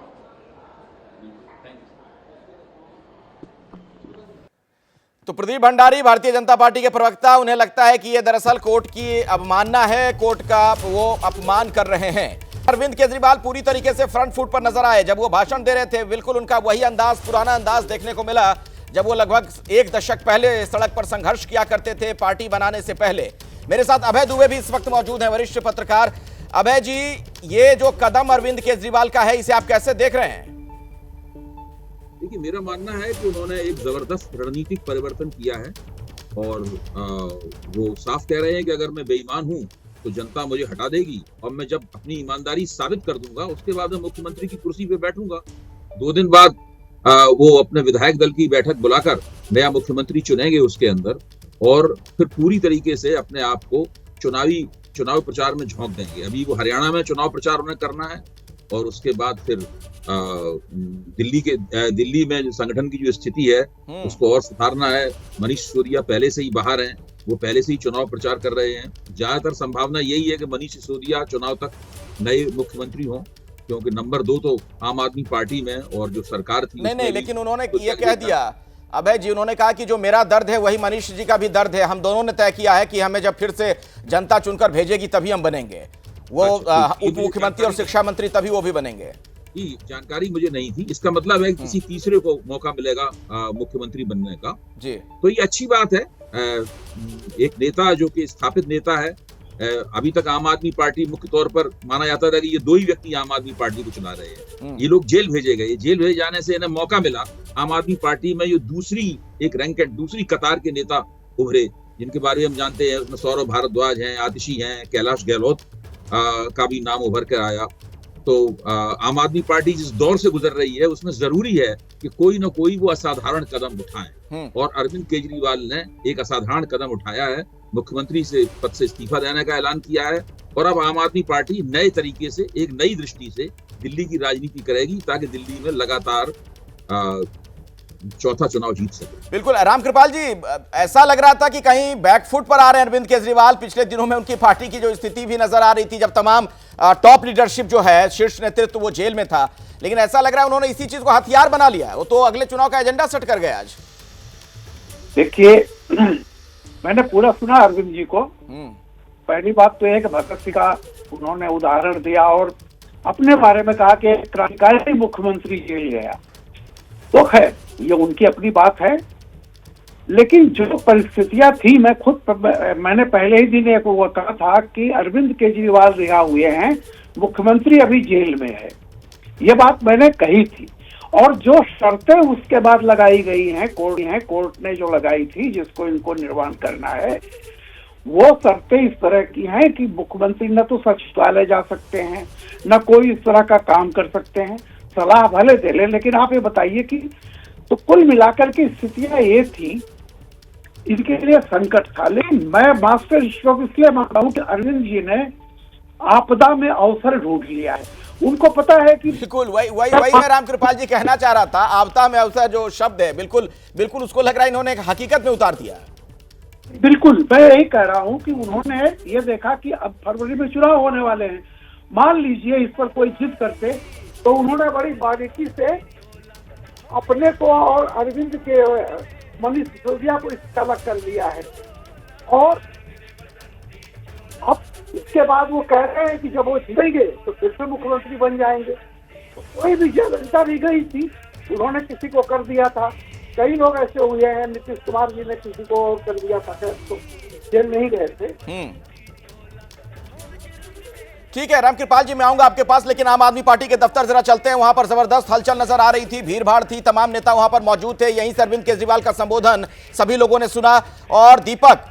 B: तो प्रदीप भंडारी, भारतीय जनता पार्टी के प्रवक्ता, उन्हें लगता है कि यह दरअसल कोर्ट की अवमानना है, कोर्ट का वो अपमान कर रहे हैं। अरविंद केजरीवाल पूरी तरीके से फ्रंट फुट पर नजर आए जब वो भाषण दे रहे थे। बिल्कुल उनका वही अंदाज, पुराना अंदाज देखने को मिला जब वो लगभग 1 दशक पहले सड़क पर संघर्ष किया करते थे, पार्टी बनाने से पहले। मेरे साथ अभय दुबे भी इस वक्त मौजूद हैं, वरिष्ठ पत्रकार। अभय जी, ये जो कदम अरविंद केजरीवाल का है, इसे आप कैसे देख रहे हैं?
H: देखिए, मेरा मानना है कि उन्होंने एक जबरदस्त रणनीतिक परिवर्तन किया है, और वो साफ कह रहे हैं कि अगर मैं बेईमान हूं तो जनता मुझे हटा देगी, और मैं जब अपनी ईमानदारी साबित कर दूंगा उसके बाद मैं मुख्यमंत्री की कुर्सी पे बैठूंगा। 2 दिन बाद वो अपने विधायक दल की बैठक बुलाकर नया मुख्यमंत्री चुनेंगे उसके अंदर, और फिर पूरी तरीके से अपने आप को चुनाव प्रचार में झोंक देंगे। अभी वो हरियाणा में चुनाव प्रचार उन्हें करना है, और उसके बाद फिर दिल्ली में जो संगठन की जो स्थिति है उसको और सुधारना है। मनीष सिसोदिया पहले से ही बाहर हैं, वो पहले से ही चुनाव प्रचार कर रहे हैं। ज्यादातर संभावना यही है कि मनीष सिसोदिया चुनाव तक नए मुख्यमंत्री हों, क्योंकि नंबर 2 तो आम आदमी पार्टी में, और जो सरकार थी
B: नहीं, लेकिन उन्होंने ये कह दिया अभय जी, उन्होंने कहा कि जो मेरा दर्द है वही मनीष जी का भी दर्द है। हम दोनों ने तय किया है कि हमें जब फिर से जनता चुनकर भेजेगी तभी हम बनेंगे, वो उप मुख्यमंत्री और शिक्षा मंत्री तभी वो भी बनेंगे।
H: ये जानकारी मुझे नहीं थी। इसका मतलब है कि किसी तीसरे को मौका मिलेगा मुख्यमंत्री बनने का जी। तो ये अच्छी बात है। एक नेता जो कि स्थापित नेता है, अभी तक आम आदमी पार्टी मुख्य तौर पर माना जाता था कि ये 2 ही व्यक्ति आम आदमी पार्टी को चला रहे हैं। ये लोग जेल भेजे गए, जेल भेजे जाने से इन्हें मौका मिला आम आदमी पार्टी में ये दूसरी कतार के नेता उभरे, जिनके बारे में हम जानते हैं। उसमें सौरभ भारद्वाज हैं, आतिशी हैं, कैलाश गहलोत का भी नाम उभर कर आया। तो आम आदमी पार्टी जिस दौर से गुजर रही है उसमें जरूरी है कि कोई ना कोई वो असाधारण कदम उठाएं, और अरविंद केजरीवाल ने एक असाधारण कदम उठाया है। मुख्यमंत्री से पद से इस्तीफा देने का ऐलान किया है, और अब आम आदमी पार्टी नए तरीके से, एक नई दृष्टि से दिल्ली की राजनीति करेगी, ताकि दिल्ली में लगातार चौथा चुनाव जीत सके।
B: बिल्कुल रामकृपाल जी, ऐसा लग रहा था कि कहीं बैकफुट पर आ रहे हैं अरविंद केजरीवाल। पिछले दिनों में उनकी पार्टी की जो स्थिति भी नजर आ रही थी, जब तमाम टॉप लीडरशिप जो है, शीर्ष नेतृत्व वो जेल में था, लेकिन ऐसा लग रहा है उन्होंने इसी चीज को हथियार बना लिया है। वो तो अगले चुनाव का एजेंडा सेट कर गए आज।
I: देखिए, मैंने पूरा सुना अरविंद जी को। पहली बात तो है कि भगत सिंह का उन्होंने उदाहरण दिया और अपने बारे में कहा कि क्रांतिकारी मुख्यमंत्री जेल गया। तो खैर, ये उनकी अपनी बात है, लेकिन जो परिस्थितियां थी, मैंने पहले ही दिन एक वो कहा था कि अरविंद केजरीवाल रिहा हुए हैं, मुख्यमंत्री अभी जेल में है। ये बात मैंने कही थी। और जो शर्तें उसके बाद लगाई गई हैं, कोर्ट ने जो लगाई थी, जिसको इनको निर्वाण करना है, वो शर्तें इस तरह की हैं कि मुख्यमंत्री न तो सचिवालय जा सकते हैं, न कोई इस तरह का काम कर सकते हैं, सलाह भले दे ले, लेकिन आप ये बताइए कि तो कुल मिलाकर की स्थितियां ये थी, इनके लिए संकट था। लेकिन मैं मास्टर स्ट्रोक इसलिए मानता हूं कि अरविंद जी ने आपदा में अवसर ढूंढ लिया है। उनको पता है कि
B: बिल्कुल वही मैं रामकृपाल जी कहना चाह रहा था। आपदा में अवसर जो शब्द है, बिल्कुल उसको लग रहा है इन्होंने एक हकीकत में उतार दिया।
I: बिल्कुल, मैं यही कह रहा हूं कि उन्होंने ये देखा कि अब फरवरी में चुनाव होने वाले हैं, मान लीजिए इस पर कोई जिद करते, तो उन्होंने बड़ी बारीकी से अपने को और अरविंद के मनीष सिसोदिया को इससे अलग कर लिया है। और अब इसके बाद वो कह रहे हैं कि जब वो जीतेंगे तो फिर से मुख्यमंत्री बन जाएंगे। तो कोई भी जनता भी गई थी, उन्होंने किसी को कर दिया था। कई लोग ऐसे हुए हैं, नीतीश कुमार जी ने किसी को और कर दिया था, तो जेल नहीं गए थे।
B: ठीक है रामकृपाल जी, मैं आऊंगा आपके पास, लेकिन आम आदमी पार्टी के दफ्तर जरा चलते हैं। वहां पर जबरदस्त हलचल नजर आ रही थी, भीड़ भाड़ थी, तमाम नेता वहां पर मौजूद थे। यहीं से अरविंद केजरीवाल का संबोधन सभी लोगों ने सुना। और दीपक,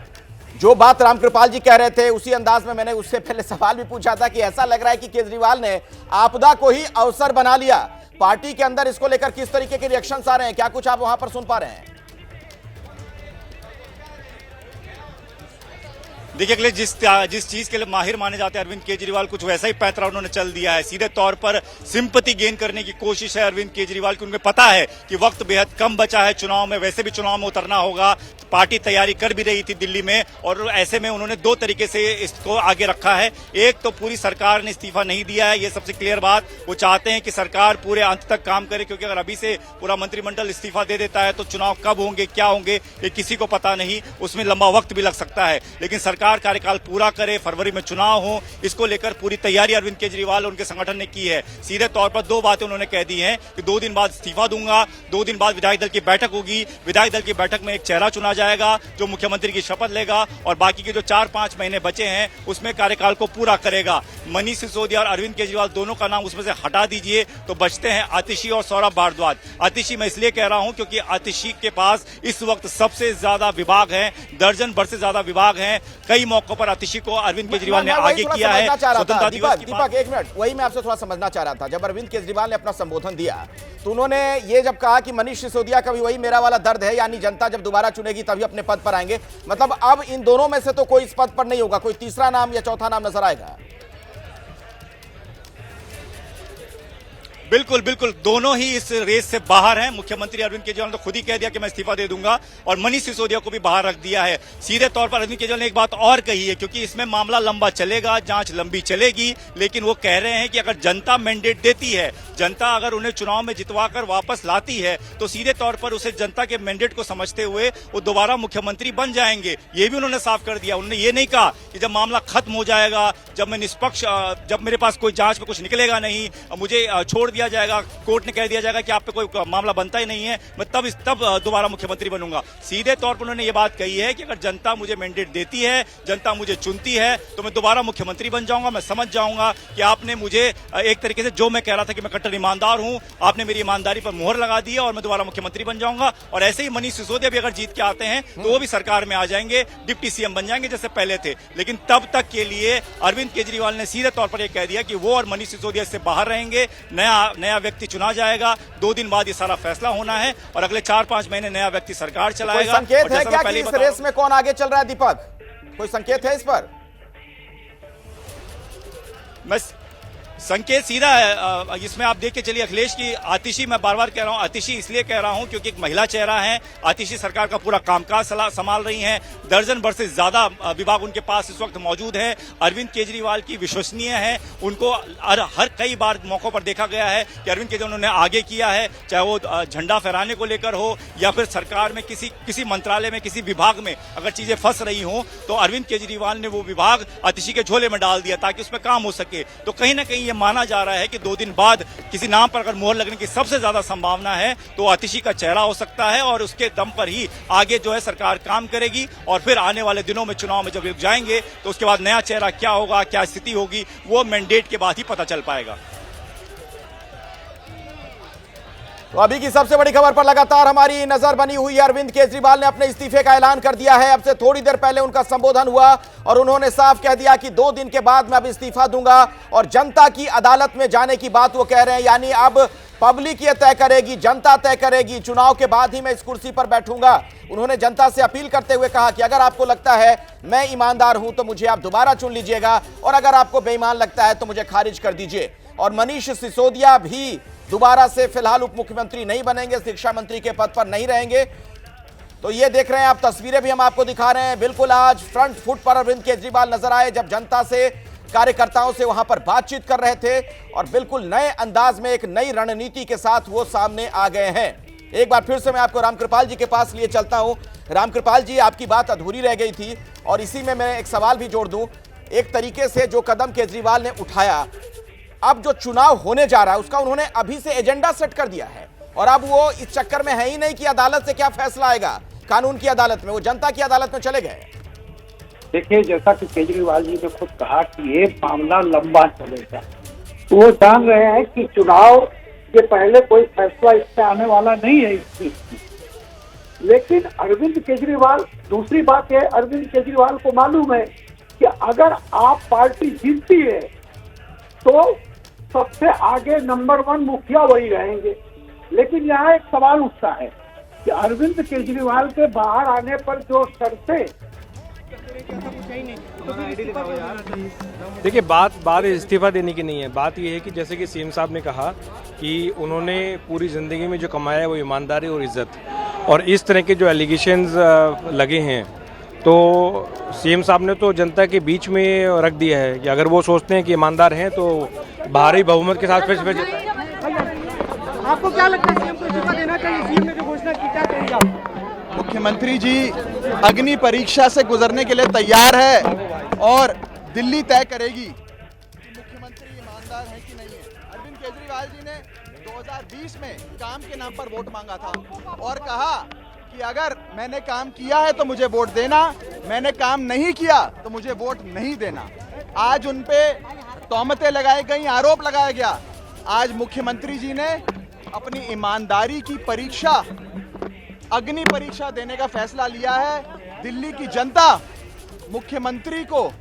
B: जो बात रामकृपाल जी कह रहे थे, उसी अंदाज में मैंने उससे पहले सवाल भी पूछा था कि ऐसा लग रहा है कि केजरीवाल ने आपदा को ही अवसर बना लिया। पार्टी के अंदर इसको लेकर किस तरीके के रिएक्शंस आ रहे हैं, क्या कुछ आप वहां पर सुन पा रहे हैं?
J: देखिए अगले जिस चीज के लिए माहिर माने जाते हैं अरविंद केजरीवाल, कुछ वैसा ही पैंतरा उन्होंने चल दिया है। सीधे तौर पर सिंपैथी गेन करने की कोशिश है अरविंद केजरीवाल की। उनको पता है कि वक्त बेहद कम बचा है चुनाव में, वैसे भी चुनाव में उतरना होगा। पार्टी तैयारी कर भी रही थी दिल्ली में, और ऐसे में उन्होंने दो तरीके से इसको आगे रखा है। एक तो पूरी सरकार ने इस्तीफा नहीं दिया है, ये सबसे क्लियर बात। वो चाहते हैं कि सरकार पूरे अंत तक काम करे, क्योंकि अगर अभी से पूरा मंत्रिमंडल इस्तीफा दे देता है तो चुनाव कब होंगे, क्या होंगे, ये किसी को पता नहीं। उसमें लंबा वक्त भी लग सकता है। लेकिन सरकार कार्यकाल पूरा करे, फरवरी में चुनाव हो, इसको लेकर पूरी तैयारी अरविंद केजरीवाल और उनके संगठन ने की है। सीधे तौर पर दो बातें उन्होंने कह दी हैं कि 2 दिन बाद इस्तीफा दूंगा, 2 दिन बाद विधायक दल की बैठक होगी, विधायक दल की बैठक में एक चेहरा चुना जाएगा जो मुख्यमंत्री की शपथ लेगा, और बाकी के जो 4-5 महीने बचे हैं उसमें कार्यकाल को पूरा करेगा। मनीष सिसोदिया और अरविंद केजरीवाल दोनों का नाम उसमें से हटा दीजिए तो बचते हैं आतिशी और सौरभ भारद्वाज। आतिशी मैं इसलिए कह रहा हूं क्योंकि आतिशी के पास इस वक्त सबसे ज्यादा विभाग हैं, दर्जन भर से ज्यादा विभाग हैं। कई मौकों पर आतिशी को अरविंद केजरीवाल ने आगे किया है। स्वतंत्रता दिवस की
B: दीपक एक मिनट, वही मैं आपसे थोड़ा समझना चाह रहा था। जब अरविंद केजरीवाल ने अपना संबोधन दिया तो उन्होंने ये जब कहा कि मनीष सिसोदिया का भी वही मेरा वाला दर्द है, यानी जनता जब दोबारा चुनेगी तभी अपने पद पर आएंगे, मतलब अब इन दोनों में से तो कोई इस पद पर नहीं होगा, कोई तीसरा नाम या चौथा नाम नजर आएगा?
J: बिल्कुल बिल्कुल, दोनों ही इस रेस से बाहर हैं। मुख्यमंत्री अरविंद केजरीवाल ने तो खुद ही कह दिया कि मैं इस्तीफा दे दूंगा, और मनीष सिसोदिया को भी बाहर रख दिया है। सीधे तौर पर अरविंद केजरीवाल ने एक बात और कही है, क्योंकि इसमें मामला लंबा चलेगा, जांच लंबी चलेगी, लेकिन वो कह रहे हैं कि अगर जनता मैंडेट देती है, जनता अगर उन्हें चुनाव में जितवाकर वापस लाती है, तो सीधे तौर पर उसे जनता के मैंडेट को समझते हुए वो दोबारा मुख्यमंत्री बन जाएंगे। ये भी उन्होंने साफ कर दिया। उन्होंने ये नहीं कहा कि जब मामला खत्म हो जाएगा, जब मैं निष्पक्ष, जब मेरे पास कोई जांच में कुछ निकलेगा नहीं, मुझे छोड़ दिया जाएगा, कोर्ट ने कह दिया जाएगा कि आप पे कोई मामला बनता ही नहीं है, मैं तब दोबारा मुख्यमंत्री बनूंगा। सीधे तौर पर उन्होंने ये बात कही है कि अगर जनता मुझे मैंडेट देती है, जनता मुझे चुनती है, तो मैं दोबारा मुख्यमंत्री बन जाऊंगा। मैं समझ जाऊंगा कि आपने मुझे एक तरीके से, जो मैं कह रहा था कि मैं कट्टर ईमानदार हूं, आपने मेरी ईमानदारी पर मोहर लगा दी है और मैं दोबारा मुख्यमंत्री बन जाऊंगा। और ऐसे ही मनीष सिसोदिया भी अगर जीत के आते हैं तो वो भी सरकार में आ जाएंगे, डिप्टी सीएम बन जाएंगे जैसे पहले थे। लेकिन तब तक के लिए अरविंद केजरीवाल ने सीधे तौर पर यह कह दिया कि वो और मनीष सिसोदिया इससे बाहर रहेंगे, नया व्यक्ति चुना जाएगा। 2 दिन बाद ये सारा फैसला होना है और अगले 4-5 महीने नया व्यक्ति सरकार चलाएगा।
B: कोई संकेत है क्या कि इस रेस में कौन आगे चल रहा है दीपक? कोई संकेत है इस पर?
J: संकेत सीधा है। इसमें आप देख के चलिए अखिलेश की आतिशी, मैं बार बार कह रहा हूं आतिशी इसलिए कह रहा हूं क्योंकि एक महिला चेहरा है, आतिशी सरकार का पूरा कामकाज संभाल रही हैं, दर्जन भर से ज्यादा विभाग उनके पास इस वक्त मौजूद है। अरविंद केजरीवाल की विश्वसनीय है, उनको हर कई बार मौकों पर देखा गया है कि अरविंद केजरीवाल ने आगे किया है, चाहे वो झंडा फहराने को लेकर हो या फिर सरकार में किसी मंत्रालय में किसी विभाग में अगर चीजें फंस रही हों तो अरविंद केजरीवाल ने वो विभाग आतिशी के झोले में डाल दिया ताकि उसमें काम हो सके। तो कहीं ना कहीं ये माना जा रहा है कि 2 दिन बाद किसी नाम पर अगर मोहर लगने की सबसे ज्यादा संभावना है तो आतिशी का चेहरा हो सकता है और उसके दम पर ही आगे जो है सरकार काम करेगी और फिर आने वाले दिनों में चुनाव में जब लोग जाएंगे तो उसके बाद नया चेहरा क्या होगा, क्या स्थिति होगी, वो मैंडेट के बाद ही पता चल पाएगा।
B: तो अभी की सबसे बड़ी खबर पर लगातार हमारी नजर बनी हुई है। अरविंद केजरीवाल ने अपने इस्तीफे का ऐलान कर दिया है। अब से थोड़ी देर पहले उनका संबोधन हुआ और उन्होंने साफ कह दिया कि 2 दिन के बाद मैं अब इस्तीफा दूंगा और जनता की अदालत में जाने की बात वो कह रहे हैं। यानी अब पब्लिक ये तय करेगी, जनता तय करेगी, चुनाव के बाद ही मैं इस कुर्सी पर बैठूंगा। उन्होंने जनता से अपील करते हुए कहा कि अगर आपको लगता है मैं ईमानदार हूं तो मुझे आप दोबारा चुन लीजिएगा और अगर आपको बेईमान लगता है तो मुझे खारिज कर दीजिए। और मनीष सिसोदिया भी दोबारा से फिलहाल उप मुख्यमंत्री नहीं बनेंगे, शिक्षा मंत्री के पद पर नहीं रहेंगे। तो ये देख रहे हैं आप, तस्वीरें भी हम आपको दिखा रहे हैं। बिल्कुल आज फ्रंट फुट पर अरविंद केजरीवाल नजर आए जब जनता से, कार्यकर्ताओं से वहां पर बातचीत कर रहे थे और बिल्कुल नए अंदाज में एक नई रणनीति के साथ वो सामने आ गए हैं। एक बार फिर से मैं आपको रामकृपाल जी के पास लिए चलता हूं। रामकृपाल जी, आपकी बात अधूरी रह गई थी और इसी में मैं एक सवाल भी जोड़ दूं। एक तरीके से जो कदम केजरीवाल ने उठाया, अब जो चुनाव होने जा रहा है उसका उन्होंने अभी से एजेंडा सेट कर दिया है और अब वो इस चक्कर में है ही नहीं कि अदालत से क्या फैसला आएगा, कानून की अदालत में, वो जनता की अदालत में चले गए।
I: देखिए, जैसा कि केजरीवाल जी ने खुद कहा कि ये मामला लंबा चलेगा, तो वो जान रहे हैं कि चुनाव के पहले कोई फैसला इससे आने वाला नहीं है इस चीज की। लेकिन अरविंद केजरीवाल, दूसरी बात है, अरविंद केजरीवाल को मालूम है कि अगर आप पार्टी जीतती है तो सबसे आगे नंबर 1 मुखिया वही रहेंगे। लेकिन यहाँ एक सवाल उठता है कि अरविंद केजरीवाल के बाहर आने पर जो शर्तें,
K: देखिए बात इस्तीफा देने की नहीं है। बात यह है कि जैसे कि सीएम साहब ने कहा कि उन्होंने पूरी ज़िंदगी में जो कमाया है वो ईमानदारी और इज्जत, और इस तरह के जो एलिगेशंस लगे हैं तो सीएम साहब ने तो जनता के बीच में रख दिया है कि अगर वो सोचते हैं कि ईमानदार हैं तो भारी बहुमत के साथ फिर
L: आपको क्या लगता है सीएम को इस्तीफा देना चाहिए? सीएम ने जो घोषणा की, क्या कहेंगे आप?
M: मुख्यमंत्री जी अग्नि परीक्षा से गुजरने के लिए तैयार है और दिल्ली तय करेगी कि मुख्यमंत्री ईमानदार है कि नहीं है। अरविंद केजरीवाल जी ने 2020 में काम के नाम पर वोट मांगा था और कहा कि अगर मैंने काम किया है तो मुझे वोट देना, मैंने काम नहीं किया तो मुझे वोट नहीं देना। आज उन पे तोहमतें लगाई गई, आरोप लगाया गया। आज मुख्यमंत्री जी ने अपनी ईमानदारी की परीक्षा, अग्नि परीक्षा देने का फैसला लिया है। दिल्ली की जनता मुख्यमंत्री को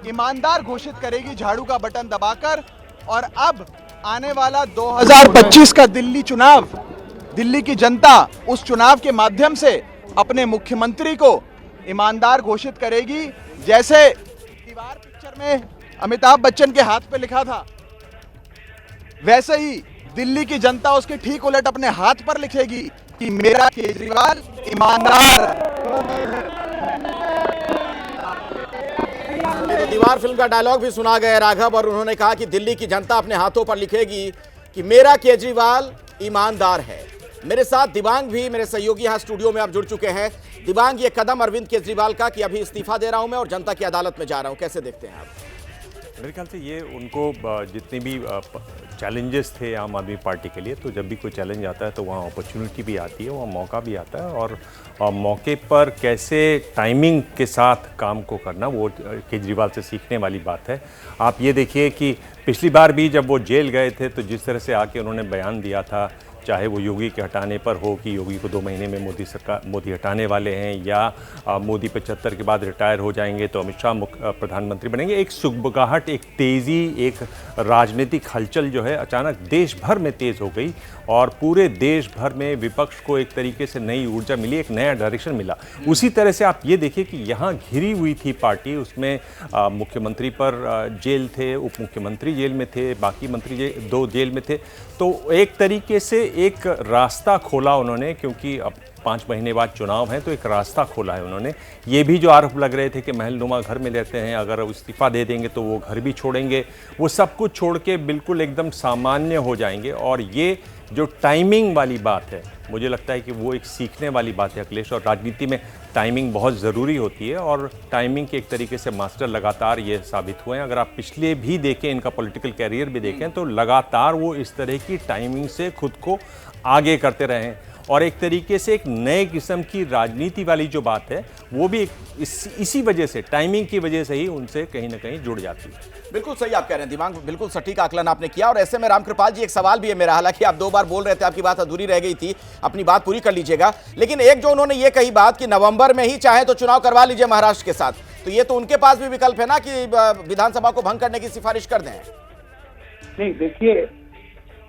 M: ईमानदार घोषित करेगी झाड़ू का बटन दबाकर, और अब आने वाला 2025 का दिल्ली चुनाव, दिल्ली की जनता उस चुनाव के माध्यम से अपने मुख्यमंत्री को ईमानदार घोषित करेगी। जैसे दीवार पिक्चर में अमिताभ बच्चन के हाथ पे लिखा था, वैसे ही दिल्ली की जनता उसके ठीक उलट अपने हाथ पर लिखेगी कि मेरा केजरीवाल ईमानदार है।
B: तो दीवार फिल्म का डायलॉग भी सुना गया राघव, और उन्होंने कहा कि दिल्ली की जनता अपने हाथों पर लिखेगी कि मेरा केजरीवाल ईमानदार है। मेरे साथ दिबांग भी, मेरे सहयोगी यहाँ स्टूडियो में आप जुड़ चुके हैं। दिबांग, ये कदम अरविंद केजरीवाल का कि अभी इस्तीफा दे रहा हूं मैं और जनता की अदालत में जा रहा हूं, कैसे देखते हैं आप?
N: मेरे ख्याल से ये उनको जितने भी चैलेंजेस थे आम आदमी पार्टी के लिए, तो जब भी कोई चैलेंज आता है तो वहाँ अपॉर्चुनिटी भी आती है, वहाँ मौका भी आता है, और मौके पर कैसे टाइमिंग के साथ काम को करना, वो केजरीवाल से सीखने वाली बात है। आप ये देखिए कि पिछली बार भी जब वो जेल गए थे तो जिस तरह से आके उन्होंने बयान दिया था, चाहे वो योगी के हटाने पर हो कि योगी को 2 महीने में मोदी हटाने वाले हैं, या मोदी 75 के बाद रिटायर हो जाएंगे तो अमित शाह प्रधानमंत्री बनेंगे। एक सुगबगाहट, एक तेज़ी, एक राजनीतिक हलचल जो है अचानक देश भर में तेज़ हो गई, और पूरे देश भर में विपक्ष को एक तरीके से नई ऊर्जा मिली, एक नया डायरेक्शन मिला। उसी तरह से आप ये देखिए कि यहाँ घिरी हुई थी पार्टी, उसमें मुख्यमंत्री पर जेल थे, उप मुख्यमंत्री जेल में थे, बाकी मंत्री 2 जेल में थे। तो एक तरीके से एक रास्ता खोला उन्होंने, क्योंकि अब 5 महीने बाद चुनाव है, तो एक रास्ता खोला है उन्होंने। ये भी जो आरोप लग रहे थे कि महलनुमा घर में रहते हैं, अगर इस्तीफा दे देंगे तो वो घर भी छोड़ेंगे, वो सब कुछ छोड़ के बिल्कुल एकदम सामान्य हो जाएंगे। और ये जो टाइमिंग वाली बात है, मुझे लगता है कि वो एक सीखने वाली बात है अखिलेश, और राजनीति में टाइमिंग बहुत ज़रूरी होती है, और टाइमिंग के एक तरीके से मास्टर लगातार ये साबित हुए हैं। अगर आप पिछले भी देखें, इनका पॉलिटिकल कैरियर भी देखें, तो लगातार वो इस तरह की टाइमिंग से खुद को आगे करते रहे हैं, और एक तरीके से एक नए किस्म की राजनीति वाली जो बात है वो भी इसी वजह से, टाइमिंग की वजह से ही उनसे कहीं ना कहीं जुड़ जाती है।
B: बिल्कुल सही आप कह रहे हैं दिमाग, बिल्कुल सटीक आकलन आपने किया। और ऐसे में रामकृपाल जी, एक सवाल भी है मेरा, हालांकि आप 2 बार बोल रहे थे, आपकी बात अधूरी रह गई थी, अपनी बात पूरी कर लीजिएगा। लेकिन एक जो उन्होंने ये कही बात कि नवंबर में ही चाहे तो चुनाव करवा लीजिए महाराष्ट्र के साथ, तो ये तो उनके पास भी विकल्प है ना कि विधानसभा को भंग करने की सिफारिश कर दें।
I: नहीं, देखिए,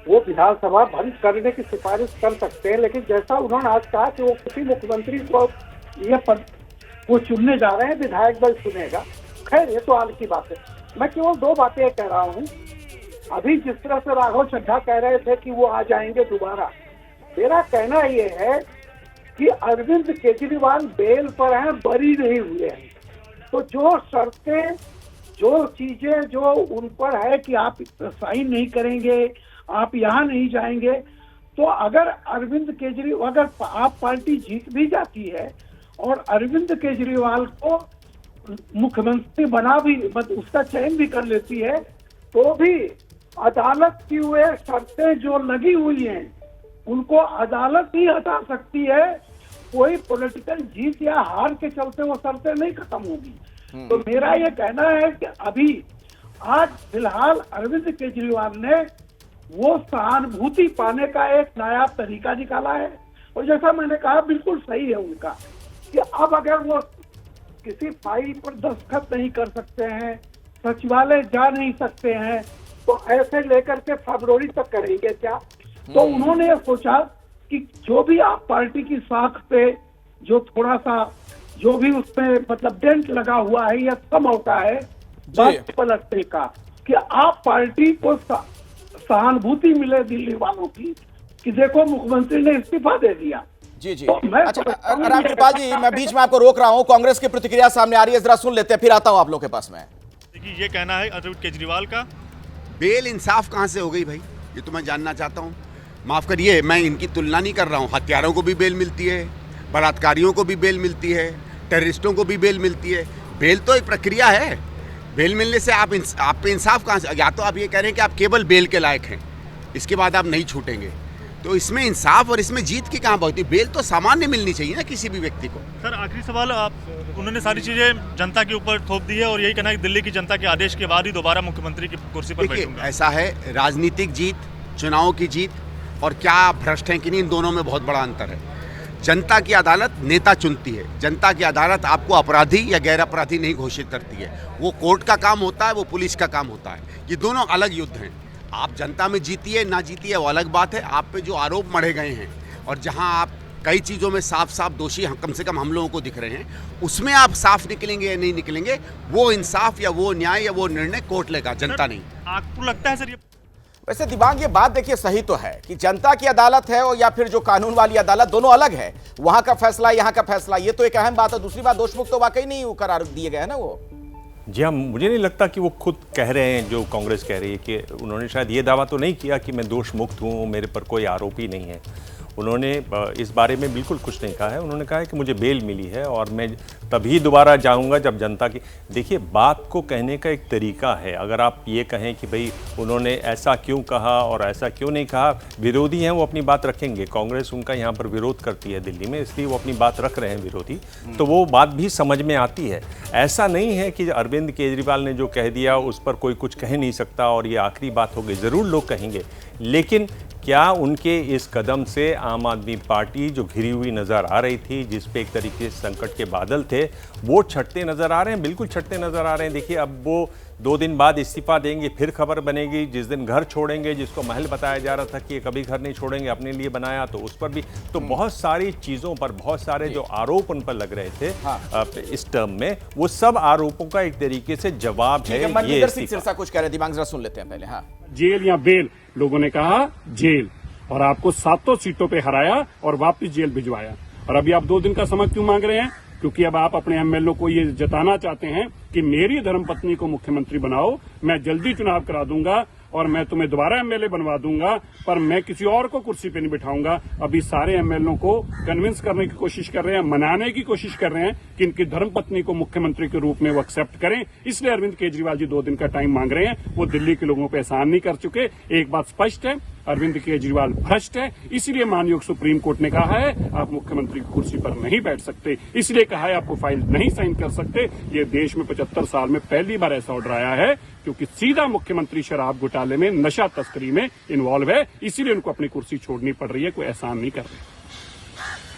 I: वो विधानसभा भंग करने की सिफारिश कर सकते हैं, लेकिन जैसा उन्होंने आज कहा कि वो किसी मुख्यमंत्री को ये पद वो चुनने जा रहे हैं, विधायक दल चुनेगा। खैर, ये तो हाल की बात है। मैं केवल 2 बातें कह रहा हूँ। अभी जिस तरह से राघव चड्ढा कह रहे थे कि वो आ जाएंगे दोबारा, मेरा कहना ये है कि अरविंद केजरीवाल बेल पर हैं, बरी नहीं हुए हैं। तो जो शर्तें, जो चीजें जो उन पर है कि आप साइन नहीं करेंगे, आप यहाँ नहीं जाएंगे, तो अगर अरविंद केजरीवाल, अगर आप पार्टी जीत भी जाती है और अरविंद केजरीवाल को मुख्यमंत्री बना भी, उसका चयन भी कर लेती है, तो भी अदालत की वे शर्तें जो लगी हुई हैं उनको अदालत ही हटा सकती है। कोई पॉलिटिकल जीत या हार के चलते वो शर्तें नहीं खत्म होगी। तो मेरा ये कहना है कि अभी आज फिलहाल अरविंद केजरीवाल ने वो सहानुभूति पाने का एक नया तरीका निकाला है, और जैसा मैंने कहा बिल्कुल सही है उनका कि अब अगर वो किसी फाइल पर दस्तखत नहीं कर सकते हैं, सचिवालय जा नहीं सकते हैं, तो ऐसे लेकर के फरवरी तक करेंगे क्या? तो उन्होंने सोचा कि जो भी आप पार्टी की साख पे जो थोड़ा सा जो भी उसमें मतलब डेंट लगा हुआ है या कम होता है बात पलटने का, कि आप पार्टी को सहानुभूति मिले दिल्ली वालों की कि देखो मुख्यमंत्री ने इस्तीफा दे दिया।
B: जी जी, अच्छा रामकृपाल जी, मैं बीच में आपको रोक रहा हूं, कांग्रेस की प्रतिक्रिया सामने आ रही है, जरा सुन लेते हैं, फिर आता हूं आप लोग के पास में।
D: देखिए, ये कहना है अरविंद केजरीवाल का।
O: बेल इंसाफ कहां से हो गई भाई, ये तो मैं जानना चाहता हूं। माफ करिए, मैं इनकी तुलना नहीं कर रहा हूं। हत्यारों को भी बेल मिलती है, बलात्कारियों को भी बेल मिलती है, टेररिस्टों को भी बेल मिलती है। बेल तो एक प्रक्रिया है। बेल मिलने से आप पे इंसाफ कहां से? या तो आप ये कह रहे हैं कि आप केवल बेल के लायक हैं, इसके बाद आप नहीं छूटेंगे, तो इसमें इंसाफ और इसमें जीत की कहां बात है? बेल तो सामान्य मिलनी चाहिए ना किसी भी व्यक्ति को।
D: सर, आखिरी सवाल, उन्होंने सारी चीजें जनता के ऊपर थोप दी है और यही कहना है कि दिल्ली की जनता के आदेश के बाद ही दोबारा मुख्यमंत्री की कुर्सी पर बैठूंगा।
O: ऐसा है, राजनीतिक जीत, चुनाव की जीत और क्या भ्रष्ट हैं कि नहीं, इन दोनों में बहुत बड़ा अंतर है। जनता की अदालत नेता चुनती है, जनता की अदालत आपको अपराधी या गैर अपराधी नहीं घोषित करती है। वो कोर्ट का काम होता है, वो पुलिस का काम होता है। ये दोनों अलग युद्ध हैं। आप जनता में जीतिए ना जीतिए वो अलग बात है। आप पे जो आरोप मढ़े गए हैं और जहां आप कई चीज़ों में साफ साफ दोषी कम से कम हम लोगों को दिख रहे हैं, उसमें आप साफ निकलेंगे या नहीं निकलेंगे, वो इंसाफ या वो न्याय या वो निर्णय कोर्ट लेगा, जनता नहीं।
D: आपको लगता है सर, ये
B: वैसे दिमाग, ये बात देखिए सही तो है कि जनता की अदालत है और या फिर जो कानून वाली अदालत, दोनों अलग है। वहां का फैसला, यहाँ का फैसला, ये तो एक अहम बात है। दूसरी बात, दोषमुक्त तो वाकई नहीं करार दिए गए हैं ना वो।
N: जी हाँ, मुझे नहीं लगता कि वो खुद कह रहे हैं, जो कांग्रेस कह रही है, कि उन्होंने शायद ये दावा तो नहीं किया कि मैं दोष मुक्त हूँ, मेरे पर कोई आरोप ही नहीं है। उन्होंने इस बारे में बिल्कुल कुछ नहीं कहा है। उन्होंने कहा है कि मुझे बेल मिली है और मैं तभी दोबारा जाऊंगा जब जनता की। देखिए, बात को कहने का एक तरीका है। अगर आप ये कहें कि भाई उन्होंने ऐसा क्यों कहा और ऐसा क्यों नहीं कहा, विरोधी हैं वो अपनी बात रखेंगे। कांग्रेस उनका यहाँ पर विरोध करती है दिल्ली में, इसलिए वो अपनी बात रख रहे हैं विरोधी, तो वो बात भी समझ में आती है। ऐसा नहीं है कि अरविंद केजरीवाल ने जो कह दिया उस पर कोई कुछ कह नहीं सकता और ये आखिरी बात हो गई। ज़रूर लोग कहेंगे, लेकिन क्या उनके इस कदम से आम आदमी पार्टी जो घिरी हुई नज़र आ रही थी, जिस पे एक तरीके से संकट के बादल थे, वो छटते नज़र आ रहे हैं? बिल्कुल छटते नज़र आ रहे हैं। देखिए, अब वो 2 दिन बाद इस्तीफा देंगे, फिर खबर बनेगी जिस दिन घर छोड़ेंगे, जिसको महल बताया जा रहा था कि ये कभी घर नहीं छोड़ेंगे, अपने लिए बनाया, तो उस पर भी तो बहुत सारी चीज़ों पर, बहुत सारे जो आरोप उन पर लग रहे थे इस टर्म में, वो सब आरोपों का एक तरीके से जवाब है ये इस्तीफा।
B: कुछ कह रहे दिमाग जरा सुन लेते हैं पहले। हाँ,
P: जेल या बेल, लोगों ने कहा जेल, और आपको 7 सीटों पे हराया और वापस जेल भिजवाया। और अभी आप 2 दिन का समय क्यों मांग रहे हैं? क्योंकि अब आप अपने एमएलए को ये जताना चाहते हैं कि मेरी धर्मपत्नी को मुख्यमंत्री बनाओ, मैं जल्दी चुनाव करा दूंगा और मैं तुम्हें दोबारा एमएलए बनवा दूंगा, पर मैं किसी और को कुर्सी पे नहीं बिठाऊंगा। अभी सारे एमएलए को कन्विंस करने की कोशिश कर रहे हैं, मनाने की कोशिश कर रहे हैं कि इनकी धर्मपत्नी को मुख्यमंत्री के रूप में वो एक्सेप्ट करें। इसलिए अरविंद केजरीवाल जी 2 दिन का टाइम मांग रहे हैं। वो दिल्ली के लोगों पे एहसान नहीं कर चुके। एक बात स्पष्ट है, अरविंद केजरीवाल भ्रष्ट है। इसलिए माननीय सुप्रीम कोर्ट ने कहा है आप मुख्यमंत्री की कुर्सी पर नहीं बैठ सकते, इसलिए कहा है आपको फाइल नहीं साइन कर सकते। ये देश में 75 साल में पहली बार ऐसा ऑर्डर आया है, क्योंकि सीधा मुख्यमंत्री शराब घोटाले में, नशा तस्करी में इन्वॉल्व है, इसीलिए उनको अपनी कुर्सी छोड़नी पड़ रही है। कोई एहसान नहीं कर रहे,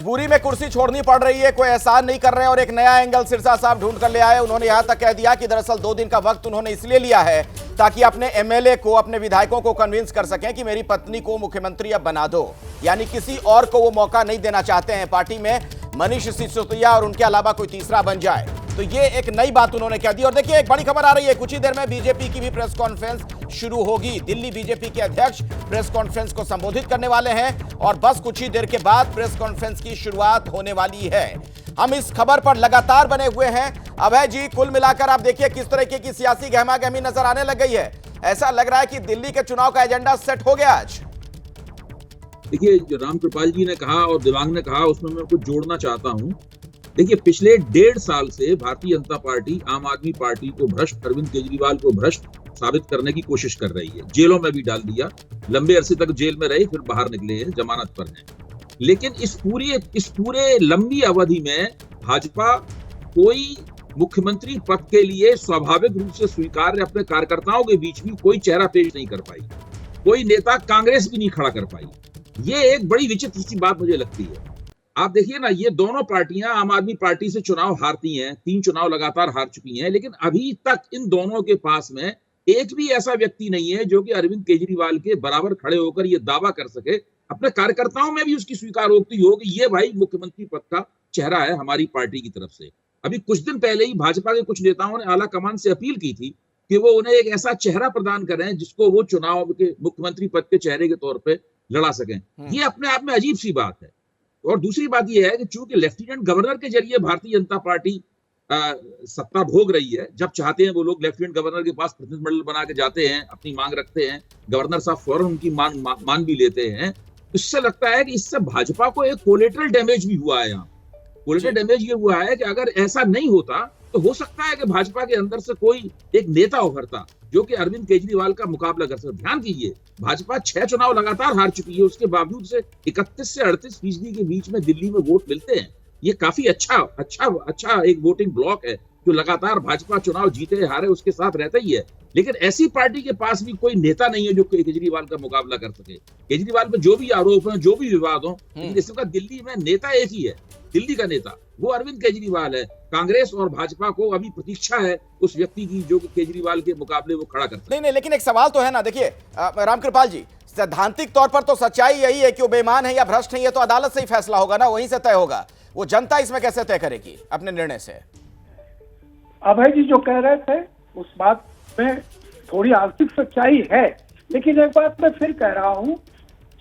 B: बुरी में कुर्सी छोड़नी पड़ रही है, कोई एहसान नहीं कर रहे हैं। और एक नया एंगल सिरसा साहब ढूंढ कर ले आए। उन्होंने यहां तक कह दिया कि दरअसल 2 दिन का वक्त उन्होंने इसलिए लिया है ताकि अपने एमएलए को, अपने विधायकों को कन्विंस कर सकें कि मेरी पत्नी को मुख्यमंत्री अब बना दो। यानी किसी और को वो मौका नहीं देना चाहते हैं पार्टी में, मनीष सिसोदिया और उनके अलावा कोई तीसरा बन जाए। तो ये एक नई बात उन्होंने कह दी। और देखिए, एक बड़ी खबर आ रही है, कुछ ही देर में बीजेपी की भी प्रेस कॉन्फ्रेंस शुरू होगी। दिल्ली बीजेपी के अध्यक्ष प्रेस कॉन्फ्रेंस को संबोधित करने वाले हैं और बस कुछ ही देर के बाद प्रेस कॉन्फ्रेंस की शुरुआत होने वाली है। हम इस खबर पर लगातार बने हुए हैं। अभय जी, कुल मिलाकर आप देखिए किस तरीके की सियासी गहमागहमी नजर आने लग गई है। ऐसा लग रहा है कि दिल्ली के चुनाव का एजेंडा सेट हो गया आज।
H: देखिए, जो रामकृपाल जी ने कहा और दिवांग ने कहा, उसमें मैं कुछ जोड़ना चाहता हूं। देखिए, पिछले 1.5 साल से भारतीय जनता पार्टी आम आदमी पार्टी को भ्रष्ट, अरविंद केजरीवाल को भ्रष्ट साबित करने की कोशिश कर रही है। जेलों में भी डाल दिया, लंबे अरसे तक जेल में रहे, फिर बाहर निकले हैं, जमानत पर हैं। लेकिन इस पूरे लंबी अवधि में भाजपा कोई मुख्यमंत्री पद के लिए स्वाभाविक रूप से स्वीकार्य अपने कार्यकर्ताओं के बीच भी कोई चेहरा पेश नहीं कर पाई, कोई नेता कांग्रेस भी नहीं खड़ा कर पाई। ये एक बड़ी विचित्र सी बात मुझे लगती है। आप देखिए ना, ये दोनों पार्टियां आम आदमी पार्टी से चुनाव हारती हैं, 3 चुनाव लगातार हार चुकी हैं, लेकिन अभी तक इन दोनों के पास में एक भी ऐसा व्यक्ति नहीं है जो कि अरविंद केजरीवाल के बराबर खड़े होकर ये दावा कर सके, अपने कार्यकर्ताओं में भी उसकी स्वीकारोक्ति हो कि ये भाई मुख्यमंत्री पद का चेहरा है हमारी पार्टी की तरफ से। अभी कुछ दिन पहले ही भाजपा के कुछ नेताओं ने आला कमान से अपील की थी कि वो उन्हें एक ऐसा चेहरा प्रदान करें जिसको वो चुनाव के मुख्यमंत्री पद के चेहरे के तौर पर लड़ा सकें। ये अपने आप में अजीब सी बात है। और दूसरी बात यह है कि चूंकि लेफ्टिनेंट गवर्नर के जरिए भारतीय जनता पार्टी सत्ता भोग रही है, जब चाहते हैं वो लोग लेफ्टिनेंट गवर्नर के पास प्रतिनिधिमंडल बना के जाते हैं, अपनी मांग रखते हैं, गवर्नर साहब फौरन उनकी मान भी लेते हैं। इससे लगता है कि इससे भाजपा को एक कोलेटरल डैमेज भी हुआ है। यहाँ कोलेटरल डैमेज ये हुआ है कि अगर ऐसा नहीं होता तो हो सकता है कि भाजपा के अंदर से कोई एक नेता उभरता जो कि अरविंद केजरीवाल का मुकाबला कर सकता। ध्यान कीजिए, भाजपा 6 चुनाव लगातार हार चुकी है, उसके बावजूद से 31 से 38% के बीच में दिल्ली में वोट मिलते हैं। ये काफी अच्छा एक वोटिंग ब्लॉक है जो लगातार भाजपा चुनाव जीते हारे उसके साथ रहता ही है। लेकिन ऐसी पार्टी के पास भी कोई नेता नहीं है जो केजरीवाल का मुकाबला कर सके। केजरीवाल पर जो भी आरोप है, जो भी विवाद हो, लेकिन इसका दिल्ली में नेता एक ही है, दिल्ली का नेता वो अरविंद केजरीवाल है। कांग्रेस और भाजपा को अभी प्रतीक्षा है उस व्यक्ति की जो केजरीवाल के मुकाबले वो खड़ा कर सके।
B: नहीं, लेकिन एक सवाल तो है ना। देखिए रामकृपाल जी, सैद्धांतिक तौर पर तो सच्चाई यही है कि वो बेईमान है या भ्रष्ट है, ये तो अदालत से ही फैसला होगा ना, वहीं से तय होगा। वो जनता इसमें कैसे तय करेगी अपने निर्णय से?
I: अभय जी जो कह रहे थे उस बात में थोड़ी आंशिक सच्चाई है, लेकिन एक बात मैं फिर कह रहा हूं,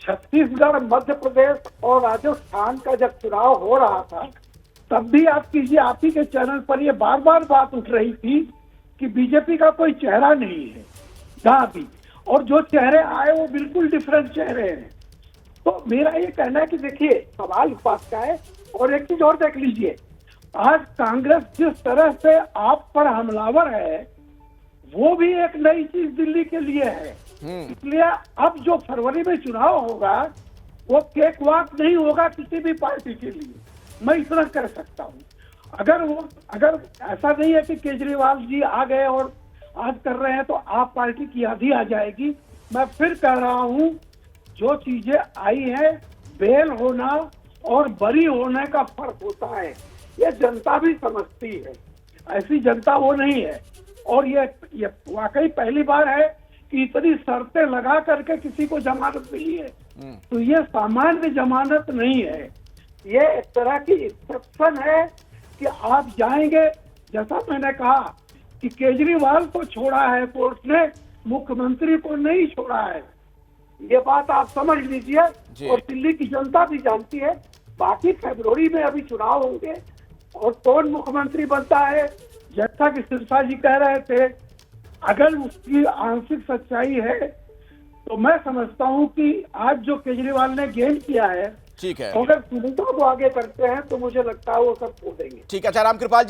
I: छत्तीसगढ़, मध्य प्रदेश और राजस्थान का जब चुनाव हो रहा था तब भी आप कीजिए, आप ही के चैनल पर ये बार बार बात उठ रही थी कि बीजेपी का कोई चेहरा नहीं है जहां भी, और जो चेहरे आए वो बिल्कुल डिफरेंट चेहरे हैं। तो मेरा ये कहना है कि देखिए, सवाल इस बात का है। और एक चीज और देख लीजिए, आज कांग्रेस जिस तरह से आप पर हमलावर है वो भी एक नई चीज दिल्ली के लिए है। इसलिए अब जो फरवरी में चुनाव होगा वो केक वॉक नहीं होगा किसी भी पार्टी के लिए, मैं इतना कर सकता हूँ। अगर ऐसा नहीं है कि केजरीवाल जी आ गए और आज कर रहे हैं तो आप पार्टी की आधी आ जाएगी। मैं फिर कह रहा हूँ जो चीजें आई है, बेल होना और बरी होने का फर्क होता है, ये जनता भी समझती है। ऐसी जनता वो नहीं है। और ये वाकई पहली बार है कि इतनी शर्तें लगा करके किसी को जमानत मिली है। तो ये सामान्य जमानत नहीं है, ये एक तरह की एक्सेप्शन है कि आप जाएंगे। जैसा मैंने कहा कि केजरीवाल को छोड़ा है कोर्ट ने, मुख्यमंत्री को नहीं छोड़ा है। ये बात आप समझ लीजिए, और दिल्ली की जनता भी जानती है। बाकी फरवरी में अभी चुनाव होंगे और कौन मुख्यमंत्री बनता है, जैसा कि सिरसा जी कह रहे थे, अगर उसकी आंशिक सच्चाई है तो मैं समझता हूं कि आज जो केजरीवाल ने गेम किया है,
B: ठीक है,
I: अगर सुनीता को आगे करते हैं तो मुझे लगता है वो सब खो देंगे।
B: ठीक है, अच्छा राम कृपाल जी।